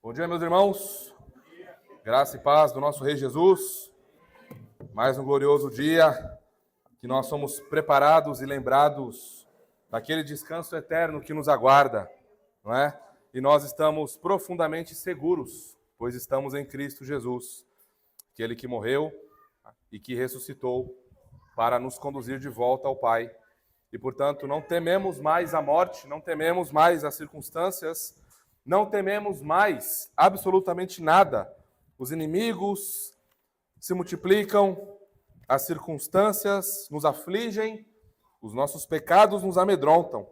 Bom dia, meus irmãos. Graça e paz do nosso Rei Jesus. Mais um glorioso dia que nós somos preparados e lembrados daquele descanso eterno que nos aguarda, não é? E nós estamos profundamente seguros, pois estamos em Cristo Jesus, aquele que morreu e que ressuscitou para nos conduzir de volta ao Pai. E, portanto, não tememos mais a morte, não tememos mais as circunstâncias, não tememos mais absolutamente nada. Os inimigos se multiplicam, as circunstâncias nos afligem, os nossos pecados nos amedrontam.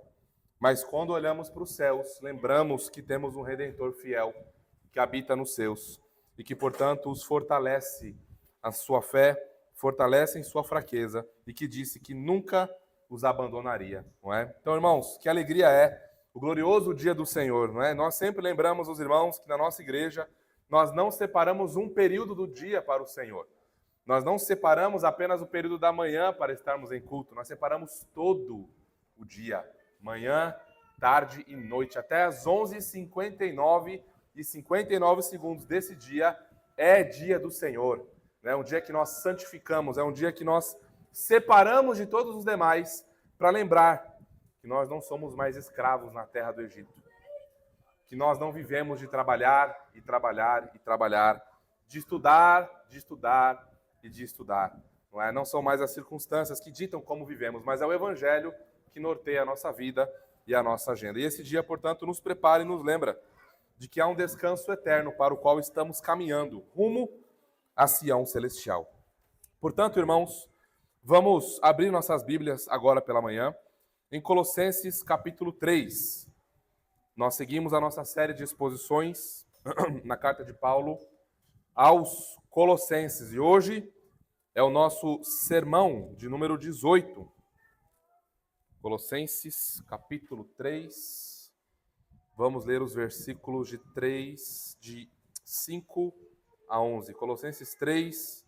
Mas quando olhamos para os céus, lembramos que temos um Redentor fiel que habita nos seus e que, portanto, os fortalece a sua fé, fortalece em sua fraqueza e que disse que nunca os abandonaria, não é? Então, irmãos, que alegria é o glorioso dia do Senhor, não é? Nós sempre lembramos os irmãos que na nossa igreja nós não separamos um período do dia para o Senhor. Nós não separamos apenas o período da manhã para estarmos em culto, nós separamos todo o dia, manhã, tarde e noite, até às 11h59 e 59 segundos desse dia é dia do Senhor. É um dia que nós santificamos, é um dia que nós separamos de todos os demais para lembrar que nós não somos mais escravos na terra do Egito. Que nós não vivemos de trabalhar e trabalhar e trabalhar, de estudar e de estudar. Não é? Não são mais as circunstâncias que ditam como vivemos, mas é o Evangelho que norteia a nossa vida e a nossa agenda. E esse dia, portanto, nos prepara e nos lembra de que há um descanso eterno para o qual estamos caminhando, rumo a Sião celestial. Portanto, irmãos, vamos abrir nossas Bíblias agora pela manhã em Colossenses capítulo 3. Nós seguimos a nossa série de exposições na carta de Paulo aos Colossenses. E hoje é o nosso sermão de número 18. Colossenses capítulo 3. Vamos ler os versículos de 5 a 11. Colossenses 3,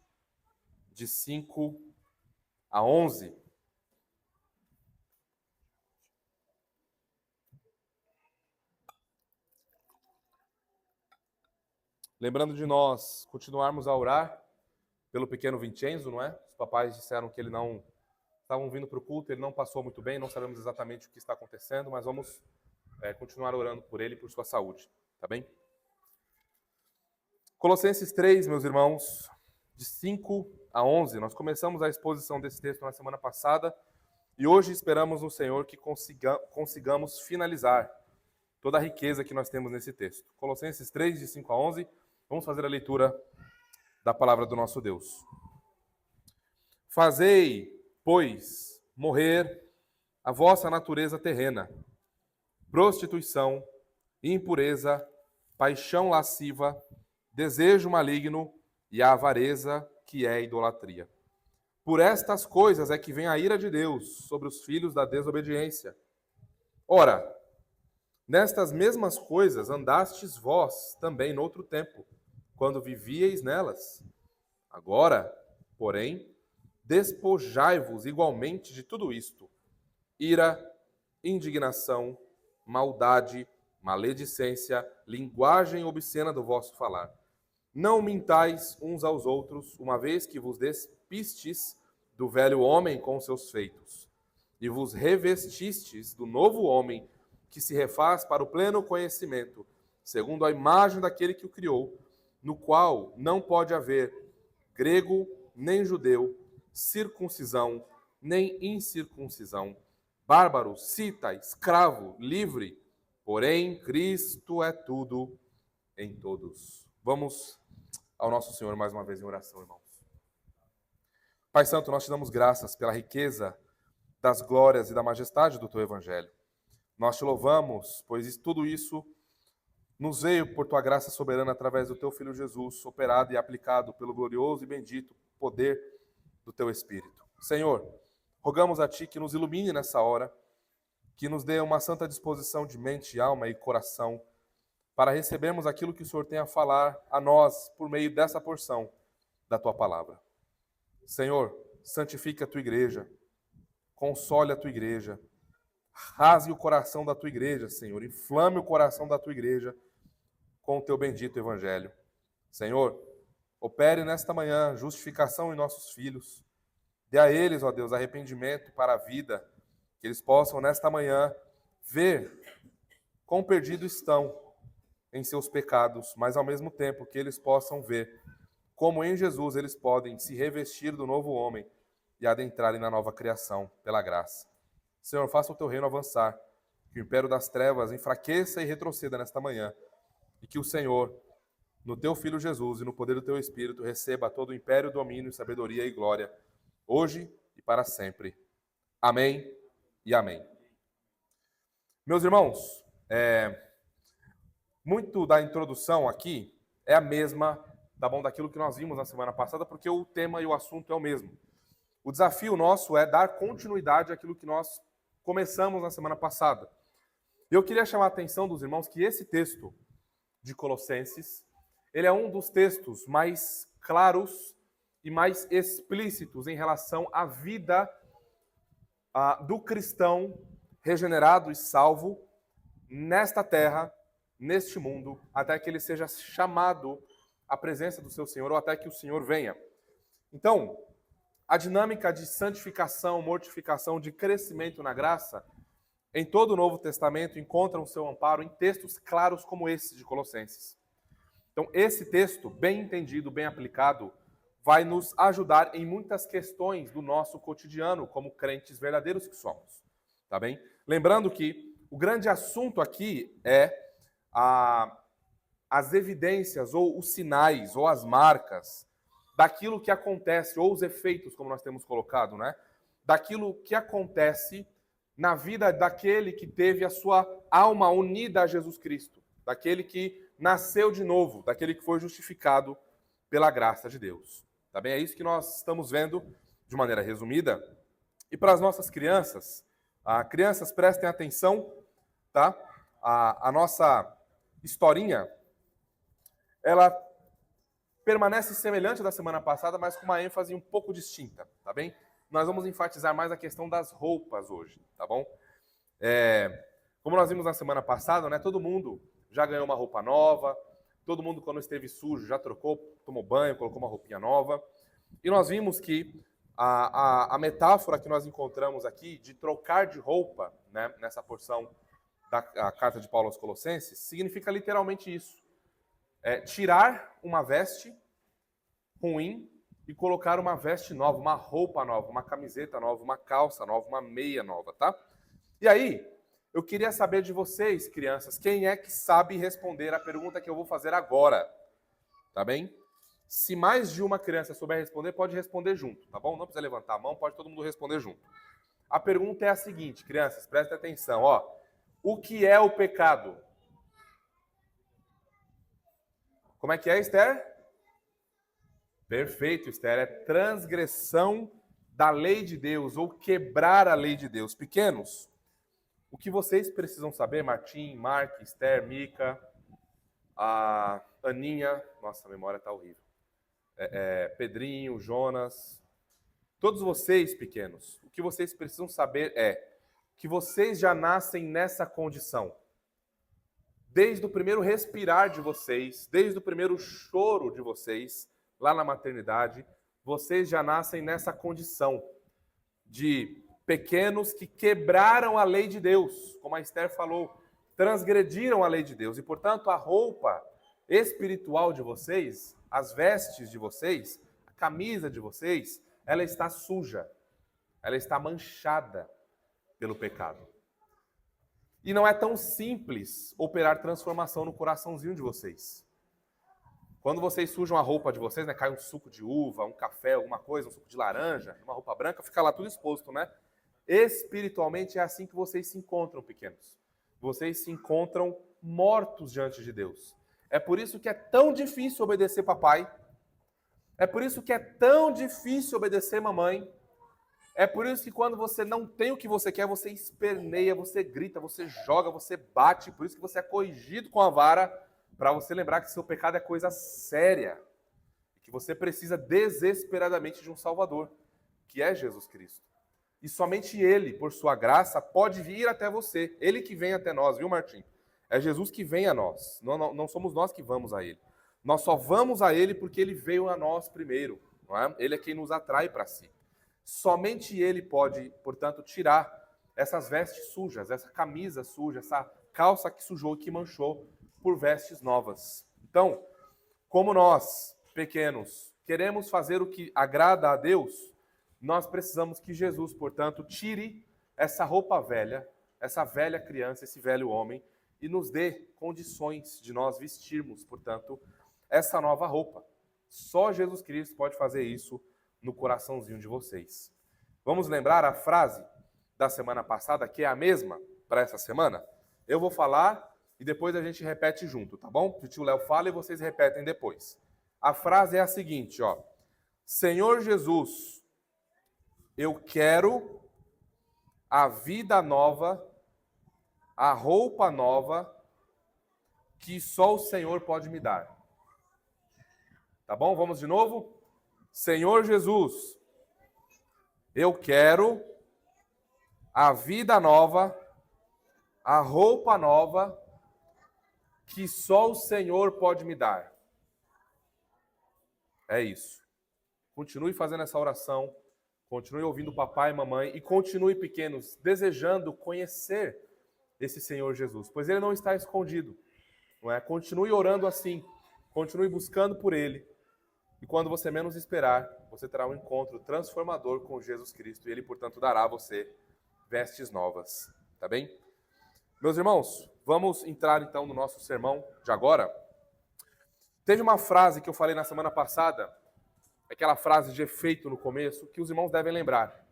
de 5 a 11. Lembrando de nós continuarmos a orar pelo pequeno Vincenzo, não é? Os papais disseram que ele não estavam vindo para o culto, ele não passou muito bem, não sabemos exatamente o que está acontecendo, mas vamos continuar orando por ele e por sua saúde, tá bem? Colossenses 3, meus irmãos, de 5 a 11. Nós começamos a exposição desse texto na semana passada e hoje esperamos no Senhor que consigamos finalizar toda a riqueza que nós temos nesse texto. Colossenses 3, de 5 a 11. Vamos fazer a leitura da palavra do nosso Deus. Fazei, pois, morrer a vossa natureza terrena, prostituição, impureza, paixão lasciva, desejo maligno e a avareza, que é idolatria. Por estas coisas é que vem a ira de Deus sobre os filhos da desobediência. Ora, nestas mesmas coisas andastes vós também noutro tempo, quando vivieis nelas. Agora, porém, despojai-vos igualmente de tudo isto: ira, indignação, maldade, maledicência, linguagem obscena do vosso falar. Não mintais uns aos outros, uma vez que vos despistes do velho homem com seus feitos, e vos revestistes do novo homem, que se refaz para o pleno conhecimento, segundo a imagem daquele que o criou, no qual não pode haver grego nem judeu, circuncisão nem incircuncisão, bárbaro, cita, escravo, livre, porém Cristo é tudo em todos. Vamos ao nosso Senhor mais uma vez em oração, irmãos. Pai Santo, nós te damos graças pela riqueza das glórias e da majestade do teu Evangelho. Nós te louvamos, pois tudo isso nos veio por tua graça soberana através do teu Filho Jesus, operado e aplicado pelo glorioso e bendito poder do teu Espírito. Senhor, rogamos a ti que nos ilumine nessa hora, que nos dê uma santa disposição de mente, alma e coração para recebermos aquilo que o Senhor tem a falar a nós por meio dessa porção da tua palavra. Senhor, santifica a tua igreja, console a tua igreja, rasgue o coração da tua igreja, Senhor, inflame o coração da tua igreja com o teu bendito evangelho. Senhor, opere nesta manhã justificação em nossos filhos. Dê a eles, ó Deus, arrependimento para a vida, que eles possam nesta manhã ver quão perdidos estão em seus pecados, mas ao mesmo tempo que eles possam ver como em Jesus eles podem se revestir do novo homem e adentrarem na nova criação pela graça. Senhor, faça o teu reino avançar, que o império das trevas enfraqueça e retroceda nesta manhã, e que o Senhor, no teu Filho Jesus e no poder do teu Espírito, receba todo o império, domínio, sabedoria e glória, hoje e para sempre. Amém e amém. Meus irmãos, muito da introdução aqui é a mesma, tá bom, daquilo que nós vimos na semana passada, porque o tema e o assunto é o mesmo. O desafio nosso é dar continuidade àquilo que nós começamos na semana passada. Eu queria chamar a atenção dos irmãos que esse texto de Colossenses, ele é um dos textos mais claros e mais explícitos em relação à vida do cristão regenerado e salvo nesta terra, neste mundo, até que ele seja chamado à presença do seu Senhor ou até que o Senhor venha. Então, a dinâmica de santificação, mortificação, de crescimento na graça, em todo o Novo Testamento encontra o seu amparo em textos claros como esse de Colossenses. Então, esse texto, bem entendido, bem aplicado, vai nos ajudar em muitas questões do nosso cotidiano, como crentes verdadeiros que somos. Tá bem? Lembrando que o grande assunto aqui é as evidências, ou os sinais, ou as marcas daquilo que acontece, ou os efeitos, como nós temos colocado, né? Daquilo que acontece na vida daquele que teve a sua alma unida a Jesus Cristo, daquele que nasceu de novo, daquele que foi justificado pela graça de Deus. Tá bem? É isso que nós estamos vendo de maneira resumida. E para as nossas crianças, crianças, prestem atenção, tá? A nossa historinha, ela permanece semelhante da semana passada, mas com uma ênfase um pouco distinta, tá bem? Nós vamos enfatizar mais a questão das roupas hoje, tá bom? Como nós vimos na semana passada, né, todo mundo já ganhou uma roupa nova, todo mundo quando esteve sujo já trocou, tomou banho, colocou uma roupinha nova. E nós vimos que a metáfora que nós encontramos aqui de trocar de roupa, né, nessa porção da carta de Paulo aos Colossenses, significa literalmente isso. Tirar uma veste ruim e colocar uma veste nova, uma roupa nova, uma camiseta nova, uma calça nova, uma meia nova, tá? E aí, eu queria saber de vocês, crianças, quem é que sabe responder a pergunta que eu vou fazer agora, tá bem? Se mais de uma criança souber responder, pode responder junto, tá bom? Não precisa levantar a mão, pode todo mundo responder junto. A pergunta é a seguinte, crianças, prestem atenção, ó. O que é o pecado? Como é que é, Esther? Perfeito, Esther. É transgressão da lei de Deus ou quebrar a lei de Deus. Pequenos, o que vocês precisam saber, Martim, Mark, Esther, Mica, a Aninha, nossa, a memória está horrível, Pedrinho, Jonas, todos vocês, pequenos, o que vocês precisam saber é que vocês já nascem nessa condição. Desde o primeiro respirar de vocês, desde o primeiro choro de vocês, lá na maternidade, vocês já nascem nessa condição de pequenos que quebraram a lei de Deus, como a Esther falou, transgrediram a lei de Deus. E, portanto, a roupa espiritual de vocês, as vestes de vocês, a camisa de vocês, ela está suja, ela está manchada pelo pecado. E não é tão simples operar transformação no coraçãozinho de vocês. Quando vocês sujam a roupa de vocês, né, cai um suco de uva, um café, alguma coisa, um suco de laranja, uma roupa branca, fica lá tudo exposto, né? Espiritualmente é assim que vocês se encontram, pequenos. Vocês se encontram mortos diante de Deus. É por isso que é tão difícil obedecer papai. É por isso que é tão difícil obedecer mamãe. É por isso que quando você não tem o que você quer, você esperneia, você grita, você joga, você bate. Por isso que você é corrigido com a vara, para você lembrar que seu pecado é coisa séria. E que você precisa desesperadamente de um Salvador, que é Jesus Cristo. E somente Ele, por sua graça, pode vir até você. Ele que vem até nós, viu, Martim? É Jesus que vem a nós. Não somos nós que vamos a Ele. Nós só vamos a Ele porque Ele veio a nós primeiro. Não é? Ele é quem nos atrai para si. Somente Ele pode, portanto, tirar essas vestes sujas, essa camisa suja, essa calça que sujou e que manchou por vestes novas. Então, como nós, pequenos, queremos fazer o que agrada a Deus, nós precisamos que Jesus, portanto, tire essa roupa velha, essa velha criança, esse velho homem, e nos dê condições de nós vestirmos, portanto, essa nova roupa. Só Jesus Cristo pode fazer isso no coraçãozinho de vocês. Vamos lembrar a frase da semana passada, que é a mesma para essa semana? Eu vou falar e depois a gente repete junto, tá bom? O tio Léo fala e vocês repetem depois. A frase é a seguinte, ó. Senhor Jesus, eu quero a vida nova, a roupa nova que só o Senhor pode me dar. Tá bom? Vamos de novo? Senhor Jesus, eu quero a vida nova, a roupa nova que só o Senhor pode me dar. É isso. Continue fazendo essa oração, continue ouvindo papai e mamãe e continue, pequenos, desejando conhecer esse Senhor Jesus, pois Ele não está escondido. Não é? Continue orando assim, continue buscando por Ele. E quando você menos esperar, você terá um encontro transformador com Jesus Cristo. E Ele, portanto, dará a você vestes novas. Tá bem? Meus irmãos, vamos entrar então no nosso sermão de agora. Teve uma frase que eu falei na semana passada, aquela frase de efeito no começo, que os irmãos devem lembrar.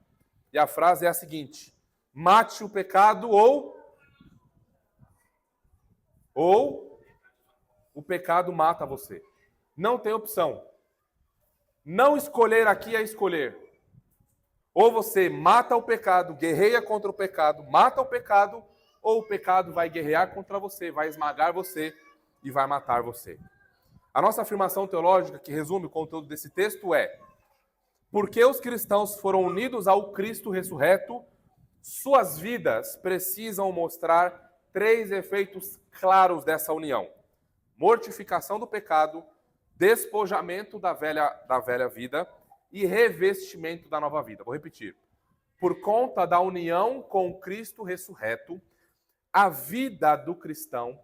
E a frase é a seguinte: mate o pecado ou o pecado mata você. Não tem opção. Não escolher aqui é escolher. Ou você mata o pecado, guerreia contra o pecado, mata o pecado, ou o pecado vai guerrear contra você, vai esmagar você e vai matar você. A nossa afirmação teológica, que resume o conteúdo desse texto, é: porque os cristãos foram unidos ao Cristo ressurreto, suas vidas precisam mostrar 3 efeitos claros dessa união: mortificação do pecado, despojamento da velha vida e revestimento da nova vida. Vou repetir. Por conta da união com Cristo ressurreto, a vida do cristão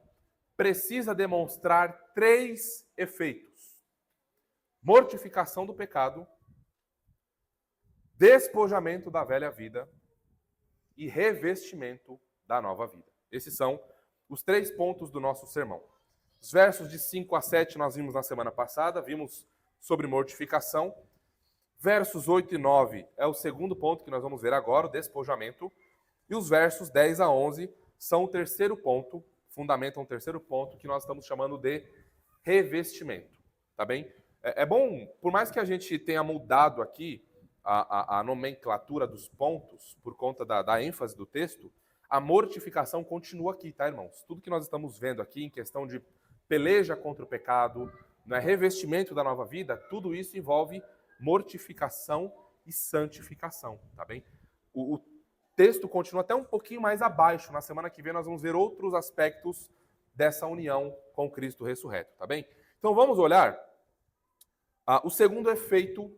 precisa demonstrar 3 efeitos: mortificação do pecado, despojamento da velha vida e revestimento da nova vida. Esses são os 3 pontos do nosso sermão. Os versos de 5 a 7 nós vimos na semana passada, vimos sobre mortificação. Versos 8 e 9 é o segundo ponto que nós vamos ver agora, o despojamento. E os versos 10 a 11 são o terceiro ponto, fundamentam o terceiro ponto, que nós estamos chamando de revestimento. Tá bem? É bom, por mais que a gente tenha mudado aqui a nomenclatura dos pontos, por conta da ênfase do texto, a mortificação continua aqui, tá, irmãos? Tudo que nós estamos vendo aqui em questão de peleja contra o pecado, revestimento da nova vida, tudo isso envolve mortificação e santificação, tá bem? O texto continua até um pouquinho mais abaixo. Na semana que vem nós vamos ver outros aspectos dessa união com Cristo ressurreto, tá bem? Então vamos olhar o segundo efeito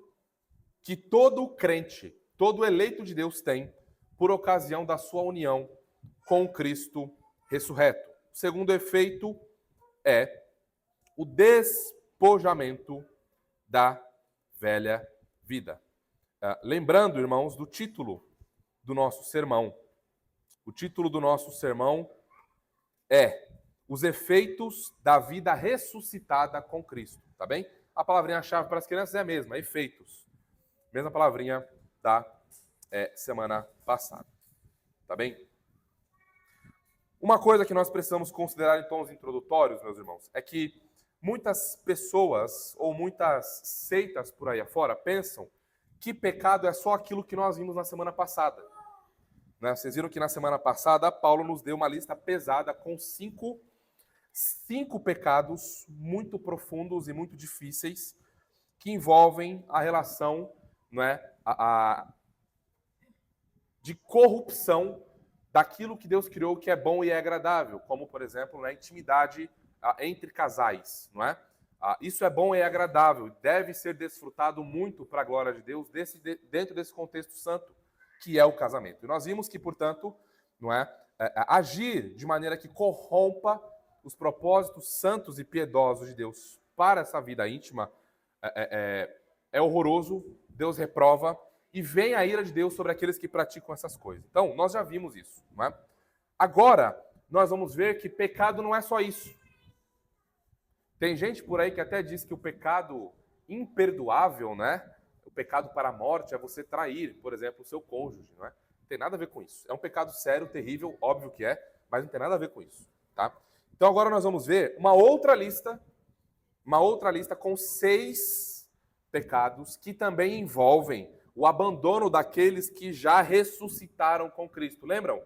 que todo crente, todo eleito de Deus tem por ocasião da sua união com Cristo ressurreto. O segundo efeito é o despojamento da velha vida. Lembrando, irmãos, do título do nosso sermão. O título do nosso sermão é Os Efeitos da Vida Ressuscitada com Cristo. Tá bem? A palavrinha-chave para as crianças é a mesma, efeitos. Mesma palavrinha da semana passada. Tá bem? Uma coisa que nós precisamos considerar em tons introdutórios, meus irmãos, é que muitas pessoas ou muitas seitas por aí afora pensam que pecado é só aquilo que nós vimos na semana passada. Vocês viram que na semana passada Paulo nos deu uma lista pesada com cinco pecados muito profundos e muito difíceis que envolvem a relação de corrupção daquilo que Deus criou que é bom e é agradável, como, por exemplo, na intimidade entre casais, não é? Isso é bom e é agradável, deve ser desfrutado muito para a glória de Deus dentro desse contexto santo, que é o casamento. E nós vimos que, portanto, não é, agir de maneira que corrompa os propósitos santos e piedosos de Deus para essa vida íntima é horroroso, Deus reprova, e vem a ira de Deus sobre aqueles que praticam essas coisas. Então, nós já vimos isso, não é? Agora, nós vamos ver que pecado não é só isso. Tem gente por aí que até diz que o pecado imperdoável, né? O pecado para a morte é você trair, por exemplo, o seu cônjuge, não é? Não tem nada a ver com isso. É um pecado sério, terrível, óbvio que é, mas não tem nada a ver com isso, tá? Então agora nós vamos ver uma outra lista com 6 pecados que também envolvem o abandono daqueles que já ressuscitaram com Cristo. Lembram?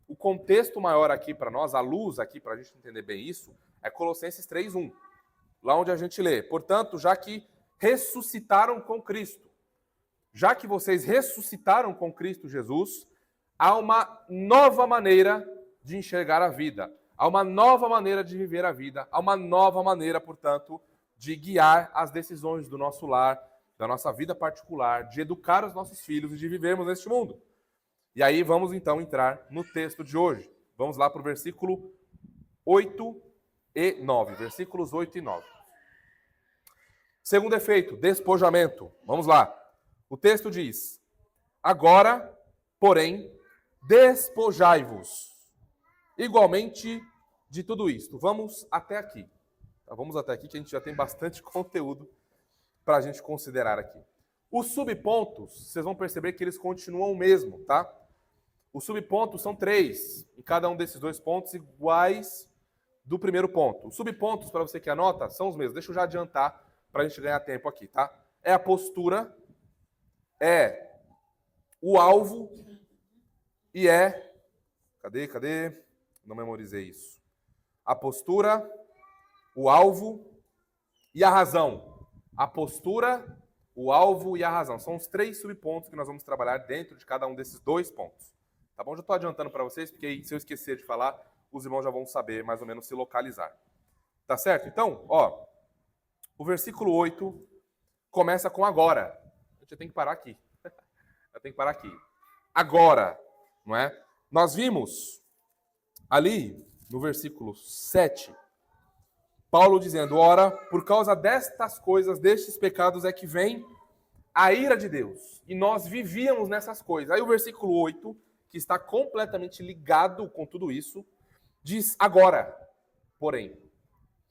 O contexto maior aqui para nós, a luz aqui para a gente entender bem isso, é Colossenses 3:1. Lá onde a gente lê: portanto, já que ressuscitaram com Cristo, já que vocês ressuscitaram com Cristo Jesus, há uma nova maneira de enxergar a vida, há uma nova maneira de viver a vida, há uma nova maneira, portanto, de guiar as decisões do nosso lar, da nossa vida particular, de educar os nossos filhos e de vivermos neste mundo. E aí vamos então entrar no texto de hoje. Vamos lá para o versículo 8 e 9. Versículos 8 e 9. Segundo efeito, despojamento. Vamos lá. O texto diz: agora, porém, despojai-vos igualmente de tudo isto. Vamos até aqui. Tá? Vamos até aqui que a gente já tem bastante conteúdo para a gente considerar aqui. Os subpontos, vocês vão perceber que eles continuam o mesmo, tá? Os subpontos são 3, em cada um desses 2 pontos iguais do primeiro ponto. Os subpontos, para você que anota, são os mesmos. Deixa eu já adiantar para a gente ganhar tempo aqui, tá? É a postura, é o alvo e é... Cadê? Não memorizei isso. A postura, o alvo e a razão. A postura, o alvo e a razão. São os 3 subpontos que nós vamos trabalhar dentro de cada um desses 2 pontos. Tá bom? Já estou adiantando para vocês, porque se eu esquecer de falar, os irmãos já vão saber mais ou menos se localizar. Tá certo? Então, ó, o versículo 8 começa com agora. A gente tem que parar aqui. Eu tenho que parar aqui. Agora, não é? Nós vimos ali no versículo 7, Paulo dizendo: ora, por causa destas coisas, destes pecados é que vem a ira de Deus. E nós vivíamos nessas coisas. Aí o versículo 8, que está completamente ligado com tudo isso, diz agora, porém.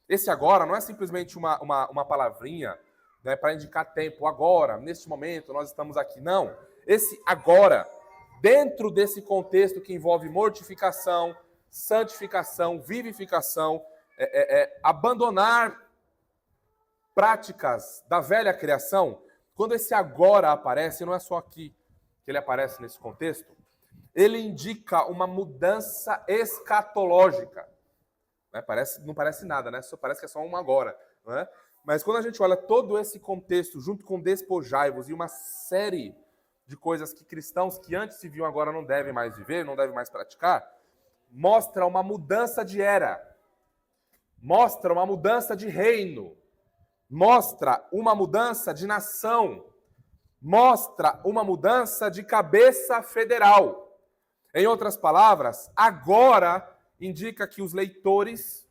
Esse agora não é simplesmente uma palavrinha, né, para indicar tempo. Agora, neste momento, nós estamos aqui. Não. Esse agora, dentro desse contexto que envolve mortificação, santificação, vivificação, abandonar práticas da velha criação, quando esse agora aparece, não é só aqui que ele aparece nesse contexto, ele indica uma mudança escatológica. Não parece nada, né? Só parece que é só um agora. Não é? Mas quando a gente olha todo esse contexto, junto com despojai-vos e uma série de coisas que cristãos que antes viviam agora não devem mais viver, não devem mais praticar, mostra uma mudança de era, mostra uma mudança de reino, mostra uma mudança de nação, mostra uma mudança de cabeça federal. Em outras palavras, agora indica que os leitores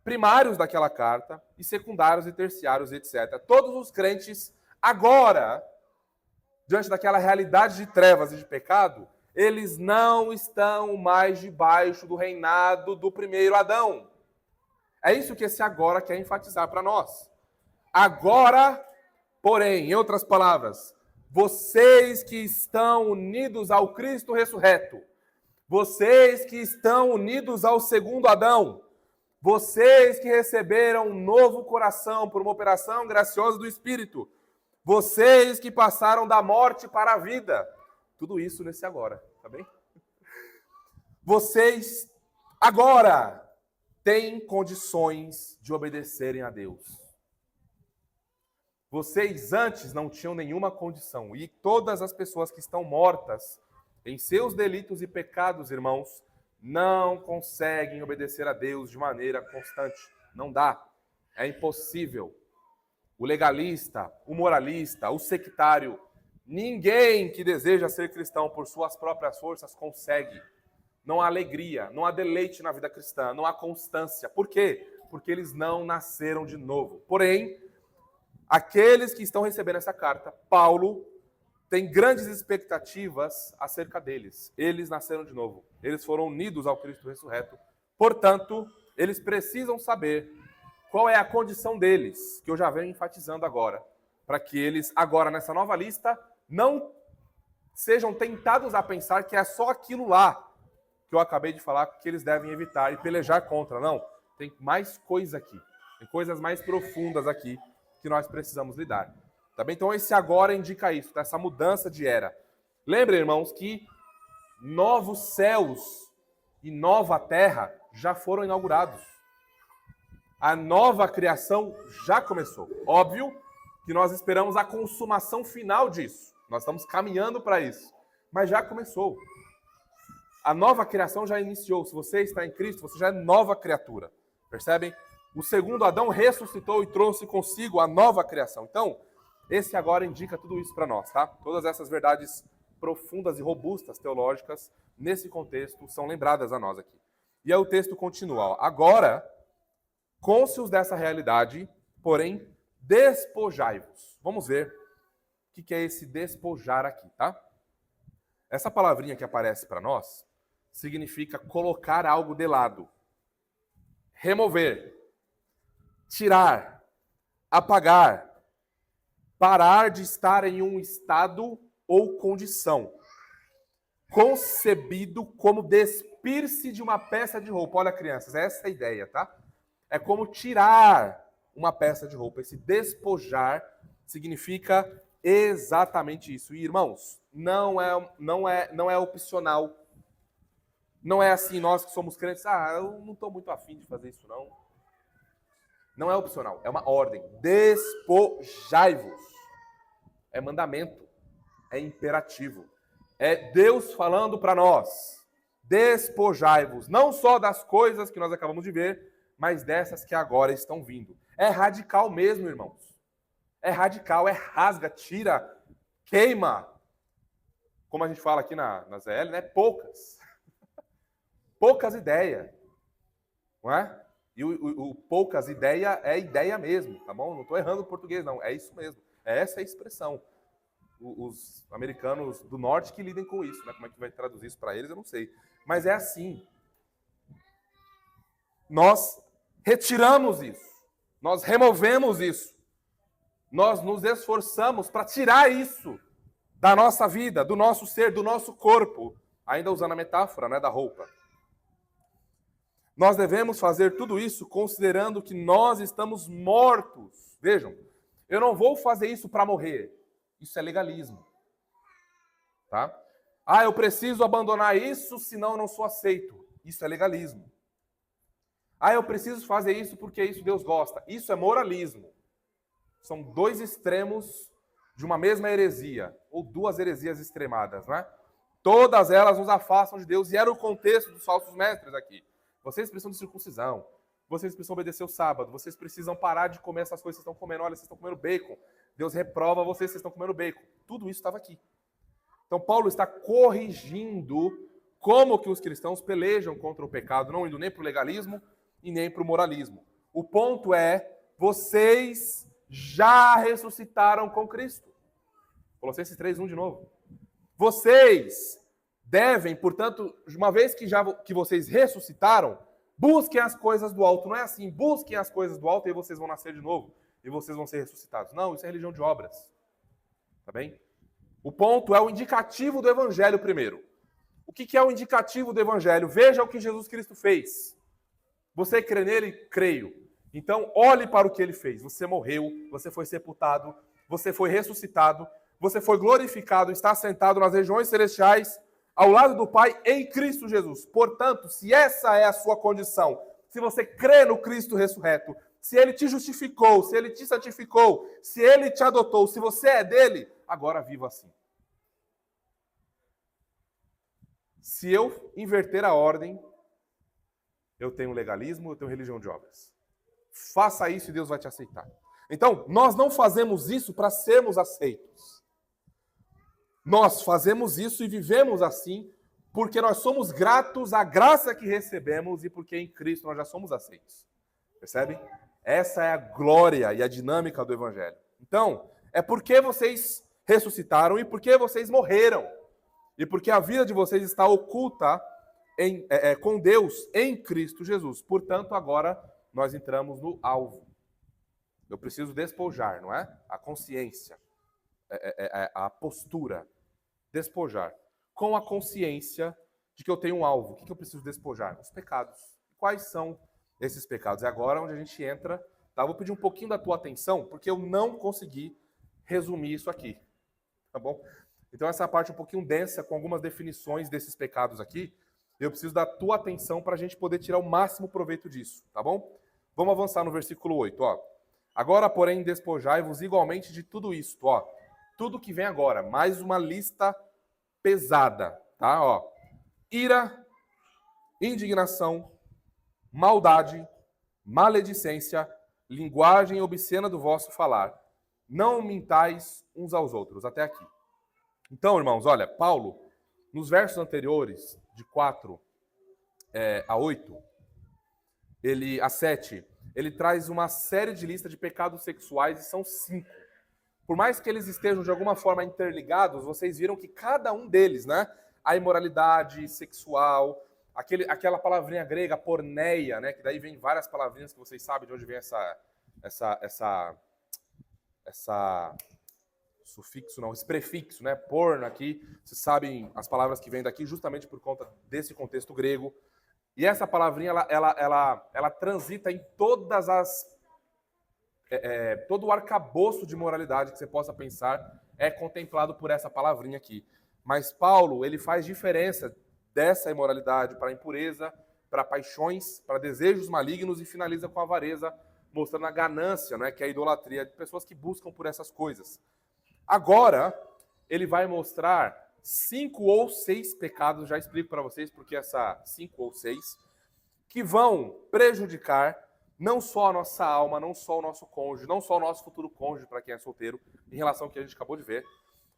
primários daquela carta, e secundários e terciários, etc., todos os crentes, agora, diante daquela realidade de trevas e de pecado, eles não estão mais debaixo do reinado do primeiro Adão. É isso que esse agora quer enfatizar para nós. Agora, porém, em outras palavras, vocês que estão unidos ao Cristo ressurreto, vocês que estão unidos ao segundo Adão, vocês que receberam um novo coração por uma operação graciosa do Espírito, vocês que passaram da morte para a vida, tudo isso nesse agora, tá bem? Vocês agora têm condições de obedecerem a Deus. Vocês antes não tinham nenhuma condição, e todas as pessoas que estão mortas em seus delitos e pecados, irmãos, não conseguem obedecer a Deus de maneira constante. Não dá. É impossível. O legalista, o moralista, o sectário, ninguém que deseja ser cristão por suas próprias forças consegue. Não há alegria, não há deleite na vida cristã, não há constância. Por quê? Porque eles não nasceram de novo. Porém, aqueles que estão recebendo essa carta, Paulo tem grandes expectativas acerca deles. Eles nasceram de novo. Eles foram unidos ao Cristo ressurreto. Portanto, eles precisam saber qual é a condição deles, que eu já venho enfatizando agora, para que eles, agora nessa nova lista, não sejam tentados a pensar que é só aquilo lá que eu acabei de falar que eles devem evitar e pelejar contra. Não, tem mais coisa aqui. Tem coisas mais profundas aqui que nós precisamos lidar. Tá bem? Então esse agora indica isso, tá? Essa mudança de era. Lembrem, irmãos, que novos céus e nova terra já foram inaugurados. A nova criação já começou. Óbvio que nós esperamos a consumação final disso. Nós estamos caminhando para isso. Mas já começou. A nova criação já iniciou. Se você está em Cristo, você já é nova criatura. Percebem? O segundo Adão ressuscitou e trouxe consigo a nova criação. Então, esse agora indica tudo isso para nós, tá? Todas essas verdades profundas e robustas teológicas, nesse contexto, são lembradas a nós aqui. E aí o texto continua. Ó. Agora, cônscios dessa realidade, porém, despojai-vos. Vamos ver o que é esse despojar aqui, tá? Essa palavrinha que aparece para nós significa colocar algo de lado, remover, tirar, apagar, parar de estar em um estado ou condição, concebido como despir-se de uma peça de roupa. Olha, crianças, essa é a ideia, tá? É como tirar uma peça de roupa. Esse despojar significa exatamente isso. E, irmãos, não é opcional. Não é assim, nós que somos crentes, eu não estou muito afim de fazer isso, não. Não é opcional, é uma ordem. Despojai-vos. É mandamento, é imperativo. É Deus falando para nós. Despojai-vos, não só das coisas que nós acabamos de ver, mas dessas que agora estão vindo. É radical mesmo, irmãos. É radical, é rasga, tira, queima. Como a gente fala aqui na ZL, né? Poucas ideias. Não é? E o poucas ideias é ideia mesmo, tá bom? Não estou errando o português, não. É isso mesmo. É essa a expressão. Os americanos do norte que lidem com isso, né? Como é que vai traduzir isso para eles, eu não sei. Mas é assim. Nós retiramos isso. Nós removemos isso. Nós nos esforçamos para tirar isso da nossa vida, do nosso ser, do nosso corpo. Ainda usando a metáfora, né, da roupa. Nós devemos fazer tudo isso considerando que nós estamos mortos. Vejam, eu não vou fazer isso para morrer. Isso é legalismo. Tá? Eu preciso abandonar isso, senão eu não sou aceito. Isso é legalismo. Eu preciso fazer isso porque isso Deus gosta. Isso é moralismo. São dois extremos de uma mesma heresia, ou duas heresias extremadas, né? Todas elas nos afastam de Deus, e era o contexto dos falsos mestres aqui. Vocês precisam de circuncisão, vocês precisam obedecer o sábado, vocês precisam parar de comer essas coisas que vocês estão comendo. Olha, vocês estão comendo bacon. Deus reprova vocês estão comendo bacon. Tudo isso estava aqui. Então Paulo está corrigindo como que os cristãos pelejam contra o pecado, não indo nem para o legalismo e nem para o moralismo. O ponto é, vocês já ressuscitaram com Cristo. Colossenses 3:1 de novo. Vocês devem, portanto, uma vez que vocês ressuscitaram, busquem as coisas do alto. Não é assim, busquem as coisas do alto e vocês vão nascer de novo. E vocês vão ser ressuscitados. Não, isso é religião de obras. Tá bem? O ponto é o indicativo do evangelho primeiro. O que é o indicativo do evangelho? Veja o que Jesus Cristo fez. Você crê nele? Creio. Então, olhe para o que ele fez. Você morreu, você foi sepultado, você foi ressuscitado, você foi glorificado, está sentado nas regiões celestiais, ao lado do Pai, em Cristo Jesus. Portanto, se essa é a sua condição, se você crê no Cristo ressurreto, se ele te justificou, se ele te santificou, se ele te adotou, se você é dele, agora viva assim. Se eu inverter a ordem, eu tenho legalismo, eu tenho religião de obras. Faça isso e Deus vai te aceitar. Então, nós não fazemos isso para sermos aceitos. Nós fazemos isso e vivemos assim porque nós somos gratos à graça que recebemos e porque em Cristo nós já somos aceitos. Percebe? Essa é a glória e a dinâmica do Evangelho. Então, é porque vocês ressuscitaram e porque vocês morreram. E porque a vida de vocês está oculta com Deus em Cristo Jesus. Portanto, agora nós entramos no alvo. Eu preciso despojar, não é? A consciência, a postura. Despojar. Com a consciência de que eu tenho um alvo. O que eu preciso despojar? Os pecados. Quais são esses pecados? É agora onde a gente entra. Tá? Vou pedir um pouquinho da tua atenção, porque eu não consegui resumir isso aqui. Tá bom? Então essa parte é um pouquinho densa, com algumas definições desses pecados aqui. Eu preciso da tua atenção para a gente poder tirar o máximo proveito disso. Tá bom? Vamos avançar no versículo 8. Ó. Agora, porém, despojai-vos igualmente de tudo isto. Ó. Tudo que vem agora. Mais uma lista pesada. Tá? Ó. Ira, indignação, maldade, maledicência, linguagem obscena do vosso falar. Não mintais uns aos outros. Até aqui. Então, irmãos, olha, Paulo, nos versos anteriores, de 4 a 8, a 7, ele traz uma série de listas de pecados sexuais, e são 5. Por mais que eles estejam de alguma forma interligados, vocês viram que cada um deles, né? A imoralidade sexual, aquela palavrinha grega, porneia, né? Que daí vem várias palavrinhas que vocês sabem de onde vem sufixo, não, esse prefixo, né? Porno aqui, vocês sabem as palavras que vêm daqui justamente por conta desse contexto grego. E essa palavrinha, ela transita em todas todo o arcabouço de moralidade que você possa pensar é contemplado por essa palavrinha aqui. Mas Paulo, ele faz diferença dessa imoralidade para a impureza, para paixões, para desejos malignos e finaliza com a avareza, mostrando a ganância, né? Que é a idolatria de pessoas que buscam por essas coisas. Agora, ele vai mostrar 5 ou 6 pecados, já explico para vocês porque essa 5 ou 6, que vão prejudicar não só a nossa alma, não só o nosso cônjuge, não só o nosso futuro cônjuge, para quem é solteiro, em relação ao que a gente acabou de ver,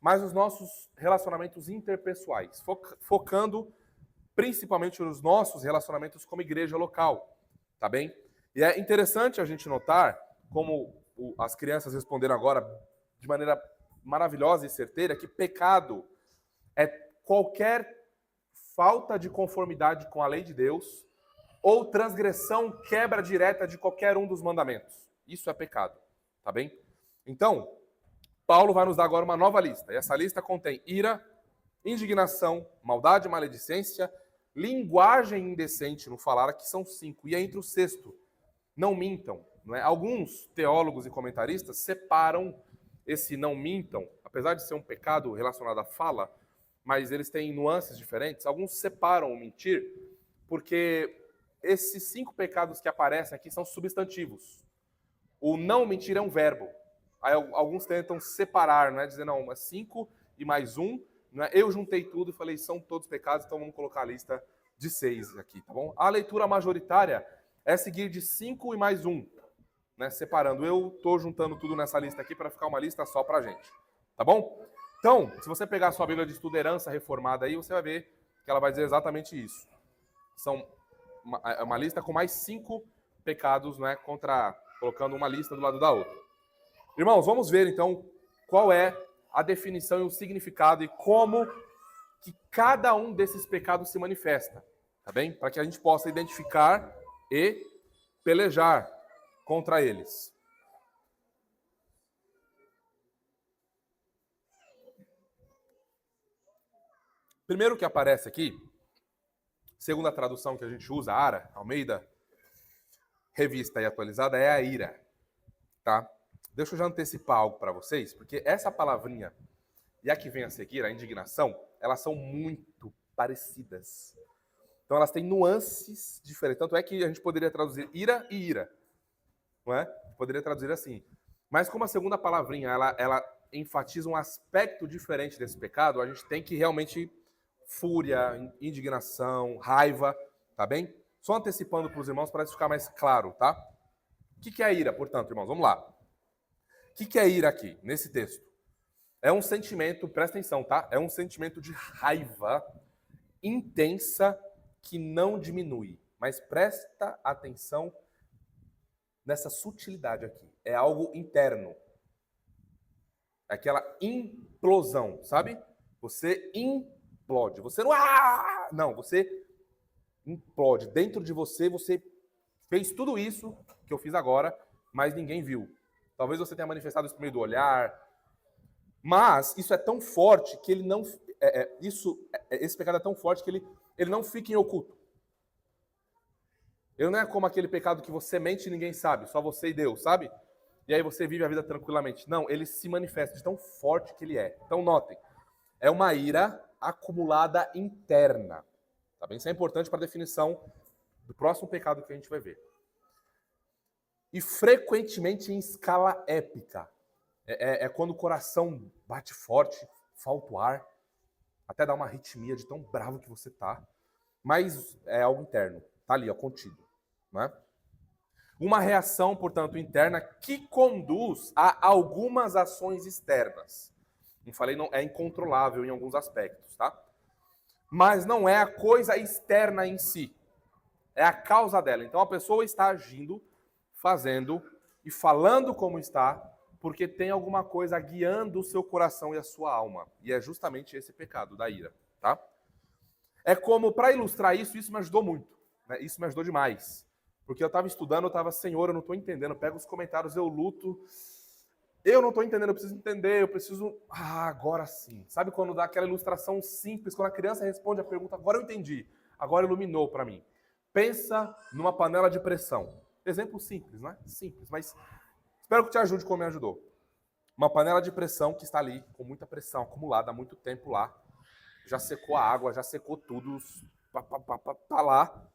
mas os nossos relacionamentos interpessoais, focando principalmente nos nossos relacionamentos como igreja local, tá bem? E é interessante a gente notar como as crianças responderam agora de maneira maravilhosa e certeira, que pecado é qualquer falta de conformidade com a lei de Deus ou transgressão, quebra direta de qualquer um dos mandamentos. Isso é pecado, tá bem? Então, Paulo vai nos dar agora uma nova lista. E essa lista contém ira, indignação, maldade, maledicência, linguagem indecente no falar, que são 5. E é entre o 6º, não mintam. Não é? Alguns teólogos e comentaristas separam esse não mintam, apesar de ser um pecado relacionado à fala, mas eles têm nuances diferentes. Alguns separam o mentir, porque esses 5 pecados que aparecem aqui são substantivos. O não mentir é um verbo. Aí alguns tentam separar, né? Dizer, não, é 5 e mais 1. Né? Eu juntei tudo e falei, são todos pecados, então vamos colocar a lista de 6 aqui, tá bom? A leitura majoritária é seguir de 5 e mais 1. Né, separando. Eu estou juntando tudo nessa lista aqui para ficar uma lista só para a gente. Tá bom? Então, se você pegar a sua Bíblia de Estudo Herança Reformada aí, você vai ver que ela vai dizer exatamente isso. São uma lista com mais 5 pecados, né, colocando uma lista do lado da outra. Irmãos, vamos ver então qual é a definição e o significado e como que cada um desses pecados se manifesta. Tá bem? Para que a gente possa identificar e pelejar contra eles. Primeiro que aparece aqui, segundo a tradução que a gente usa, ARA, Almeida, revista e atualizada, é a ira. Tá? Deixa eu já antecipar algo para vocês, porque essa palavrinha e a que vem a seguir, a indignação, elas são muito parecidas. Então elas têm nuances diferentes. Tanto é que a gente poderia traduzir ira e ira. Não é? Poderia traduzir assim. Mas como a segunda palavrinha ela enfatiza um aspecto diferente desse pecado, a gente tem que realmente fúria, indignação, raiva, tá bem? Só antecipando para os irmãos para isso ficar mais claro, tá? O que é a ira, portanto, irmãos? Vamos lá. O que é ira aqui, nesse texto? É um sentimento, presta atenção, tá? É um sentimento de raiva intensa que não diminui. Mas presta atenção nessa sutilidade aqui. É algo interno. É aquela implosão, sabe? Você implode. Você não... Não, você implode. Dentro de você, você fez tudo isso que eu fiz agora, mas ninguém viu. Talvez você tenha manifestado isso por meio do olhar. Mas isso é tão forte que ele não... esse pecado é tão forte que ele não fica em oculto. Ele não é como aquele pecado que você mente e ninguém sabe, só você e Deus, sabe? E aí você vive a vida tranquilamente. Não, ele se manifesta de tão forte que ele é. Então notem, é uma ira acumulada interna. Tá bem? Isso é importante para a definição do próximo pecado que a gente vai ver. E frequentemente em escala épica. É quando o coração bate forte, falta o ar, até dá uma arritmia de tão bravo que você tá. Mas é algo interno, tá ali, ó, contido. Né? Uma reação, portanto, interna que conduz a algumas ações externas. Como falei, não é incontrolável em alguns aspectos, tá? Mas não é a coisa externa em si. É a causa dela. Então a pessoa está agindo, fazendo e falando como está, porque tem alguma coisa guiando o seu coração e a sua alma. E é justamente esse pecado da ira, tá? É como, para ilustrar isso me ajudou muito. Né? Isso me ajudou demais. Porque eu estava estudando, eu estava, Senhor, eu não estou entendendo. Pega os comentários, eu luto. Eu não estou entendendo, eu preciso entender, eu preciso... agora sim. Sabe quando dá aquela ilustração simples, quando a criança responde a pergunta, agora eu entendi, agora iluminou para mim. Pensa numa panela de pressão. Exemplo simples, né? Simples, mas espero que te ajude como me ajudou. Uma panela de pressão que está ali, com muita pressão acumulada há muito tempo lá. Já secou a água, já secou tudo, tá lá.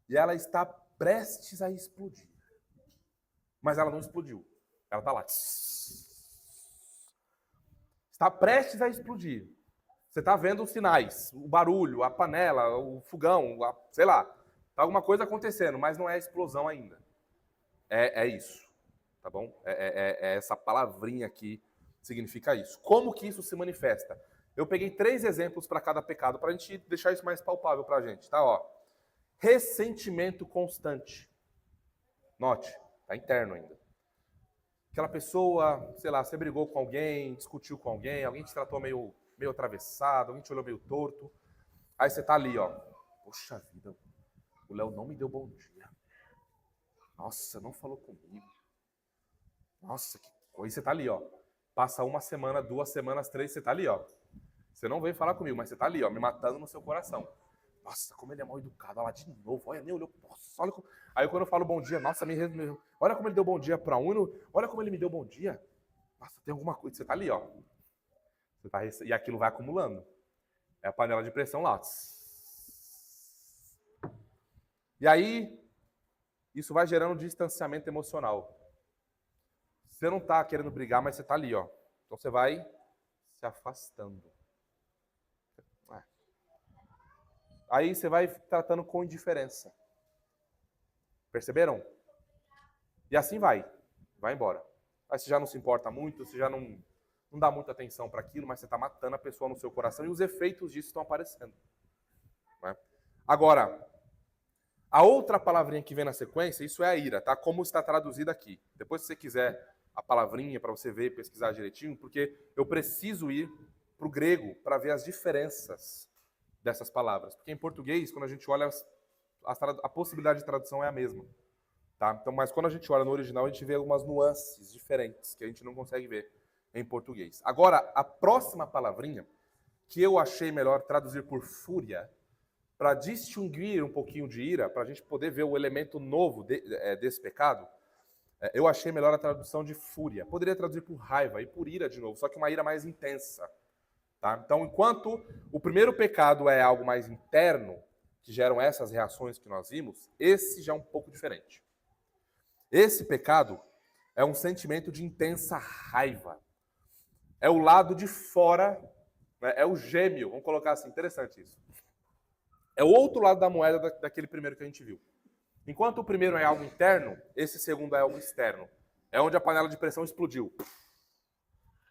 E ela está prestes a explodir. Mas ela não explodiu. Ela está lá. Está prestes a explodir. Você está vendo os sinais, o barulho, a panela, o fogão, sei lá. Está alguma coisa acontecendo, mas não é explosão ainda. É isso, tá bom? É essa palavrinha aqui significa isso. Como que isso se manifesta? Eu peguei 3 exemplos para cada pecado, para a gente deixar isso mais palpável para a gente, tá? Ó, ressentimento constante. Note, tá interno ainda. Aquela pessoa, sei lá, você brigou com alguém, discutiu com alguém te tratou meio atravessado, alguém te olhou meio torto. Aí você tá ali, ó. Poxa vida, o Léo não me deu bom dia. Nossa, não falou comigo. Nossa, que coisa. Você tá ali, ó. Passa 1 semana, 2 semanas, 3, você tá ali, ó. Você não veio falar comigo, mas você tá ali, ó, me matando no seu coração. Nossa, como ele é mal educado. Olha lá de novo. Olha, nem olhou. Nossa, olha como... Aí quando eu falo bom dia, nossa, olha como ele deu bom dia para um. Olha como ele me deu bom dia. Nossa, tem alguma coisa. Você tá ali, ó. Você tá... E aquilo vai acumulando. É a panela de pressão lá. E aí, isso vai gerando distanciamento emocional. Você não tá querendo brigar, mas você tá ali, ó. Então você vai se afastando. Aí você vai tratando com indiferença. Perceberam? E assim vai embora. Aí você já não se importa muito, você já não dá muita atenção para aquilo, mas você está matando a pessoa no seu coração e os efeitos disso estão aparecendo. Né? Agora, a outra palavrinha que vem na sequência, isso é a ira, tá? Como está traduzida aqui. Depois, se você quiser a palavrinha para você ver e pesquisar direitinho, porque eu preciso ir para o grego para ver as diferenças dessas palavras. Porque em português, quando a gente olha, a possibilidade de tradução é a mesma. Tá? Então, mas quando a gente olha no original, a gente vê algumas nuances diferentes que a gente não consegue ver em português. Agora, a próxima palavrinha, que eu achei melhor traduzir por fúria, para distinguir um pouquinho de ira, para a gente poder ver o elemento novo desse pecado, eu achei melhor a tradução de fúria. Poderia traduzir por raiva e por ira de novo, só que uma ira mais intensa. Tá? Então, enquanto o primeiro pecado é algo mais interno, que geram essas reações que nós vimos, esse já é um pouco diferente. Esse pecado é um sentimento de intensa raiva. É o lado de fora né? É o gêmeo, vamos colocar assim, interessante isso. É o outro lado da moeda daquele primeiro que a gente viu. Enquanto o primeiro é algo interno, esse segundo é algo externo. É onde a panela de pressão explodiu.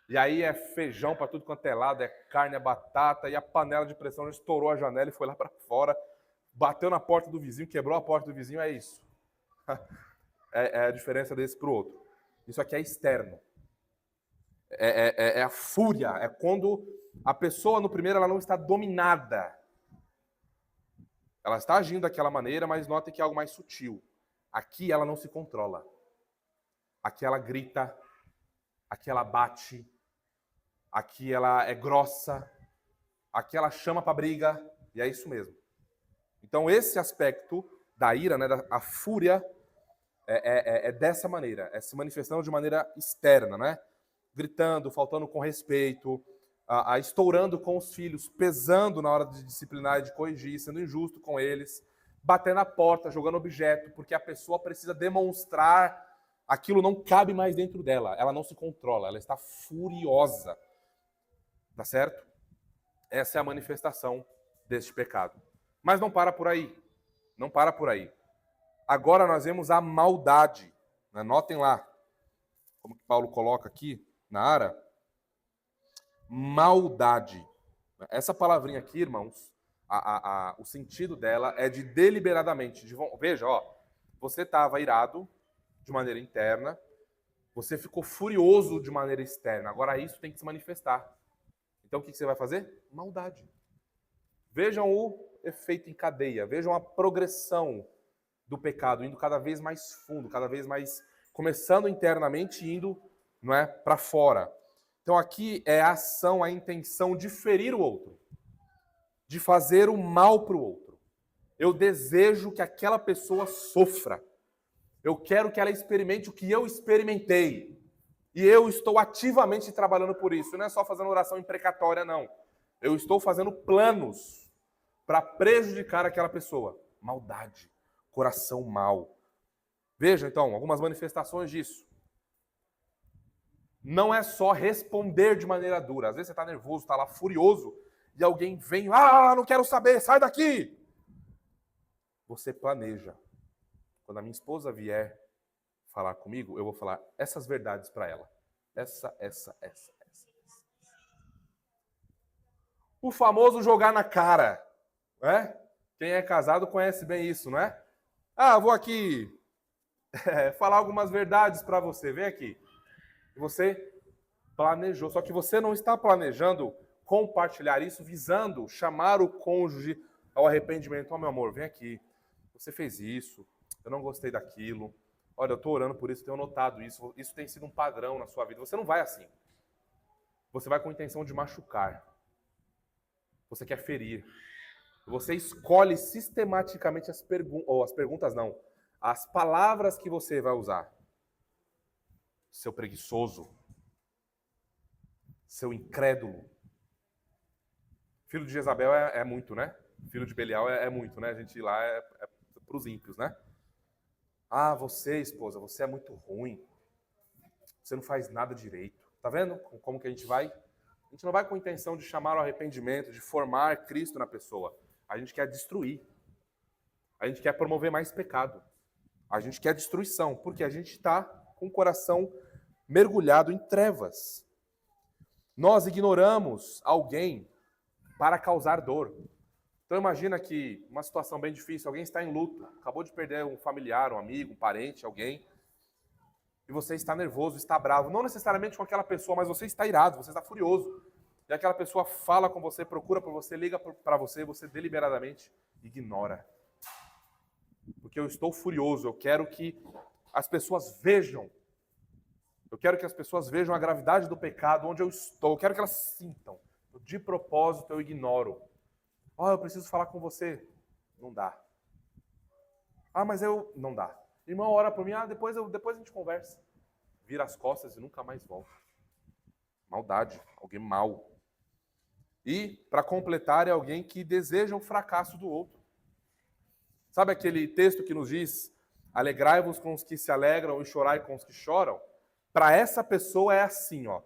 E aí é feijão para tudo quanto é lado, é carne, é batata, e a panela de pressão já estourou a janela e foi lá para fora, bateu na porta do vizinho, quebrou a porta do vizinho, é isso. É a diferença desse para o outro. Isso aqui é externo. É a fúria, é quando a pessoa no primeiro ela não está dominada. Ela está agindo daquela maneira, mas notem que é algo mais sutil. Aqui ela não se controla. Aqui ela grita, aqui ela bate, aqui ela é grossa, aqui ela chama para briga, e é isso mesmo. Então esse aspecto da ira, né, a fúria, é dessa maneira, é se manifestando de maneira externa, né? Gritando, faltando com respeito, estourando com os filhos, pesando na hora de disciplinar e de corrigir, sendo injusto com eles, batendo a porta, jogando objeto, porque a pessoa precisa demonstrar aquilo não cabe mais dentro dela, ela não se controla, ela está furiosa. Tá certo? Essa é a manifestação deste pecado. Mas não para por aí. Não para por aí. Agora nós vemos a maldade. Né? Notem lá, como que Paulo coloca aqui na área. Maldade. Essa palavrinha aqui, irmãos, o sentido dela é de deliberadamente. Veja, ó, você estava irado de maneira interna, você ficou furioso de maneira externa. Agora isso tem que se manifestar. Então o que você vai fazer? Maldade. Vejam o efeito em cadeia, vejam a progressão do pecado, indo cada vez mais fundo, cada vez mais começando internamente e indo, não é, para fora. Então aqui é a ação, a intenção de ferir o outro, de fazer o mal para o outro. Eu desejo que aquela pessoa sofra. Eu quero que ela experimente o que eu experimentei. E eu estou ativamente trabalhando por isso. Não é só fazendo oração imprecatória, não. Eu estou fazendo planos para prejudicar aquela pessoa. Maldade, coração mau. Veja, então, algumas manifestações disso. Não é só responder de maneira dura. Às vezes você está nervoso, está lá furioso, e alguém vem, não quero saber, sai daqui. Você planeja. Quando a minha esposa vier falar comigo, eu vou falar essas verdades para ela. Essa. O famoso jogar na cara, né? Quem é casado conhece bem isso, não é? Vou aqui falar algumas verdades para você, vem aqui. E você planejou, só que você não está planejando compartilhar isso visando chamar o cônjuge ao arrependimento. Meu amor, vem aqui. Você fez isso, eu não gostei daquilo. Olha, eu estou orando por isso, tenho notado isso. Isso tem sido um padrão na sua vida. Você não vai assim. Você vai com a intenção de machucar. Você quer ferir. Você escolhe sistematicamente as perguntas, não. As palavras que você vai usar. Seu preguiçoso. Seu incrédulo. Filho de Jezabel é muito, né? Filho de Belial é muito, né? A gente ir lá é para os ímpios, né? Você, esposa, você é muito ruim. Você não faz nada direito. Tá vendo como que a gente vai? A gente não vai com a intenção de chamar ao arrependimento, de formar Cristo na pessoa. A gente quer destruir. A gente quer promover mais pecado. A gente quer destruição, porque a gente está com o coração mergulhado em trevas. Nós ignoramos alguém para causar dor. Então imagina que uma situação bem difícil, alguém está em luto, acabou de perder um familiar, um amigo, um parente, alguém, e você está nervoso, está bravo, não necessariamente com aquela pessoa, mas você está irado, você está furioso. E aquela pessoa fala com você, procura por você, liga para você, e você deliberadamente ignora. Porque eu estou furioso, eu quero que as pessoas vejam. Eu quero que as pessoas vejam a gravidade do pecado, onde eu estou, eu quero que elas sintam. De propósito eu ignoro. Eu preciso falar com você. Não dá. Mas eu... Não dá. Irmão, ora por mim. Depois a gente conversa. Vira as costas e nunca mais volta. Maldade. Alguém mau. E, para completar, é alguém que deseja o fracasso do outro. Sabe aquele texto que nos diz: alegrai-vos com os que se alegram e chorai com os que choram? Para essa pessoa é assim, ó.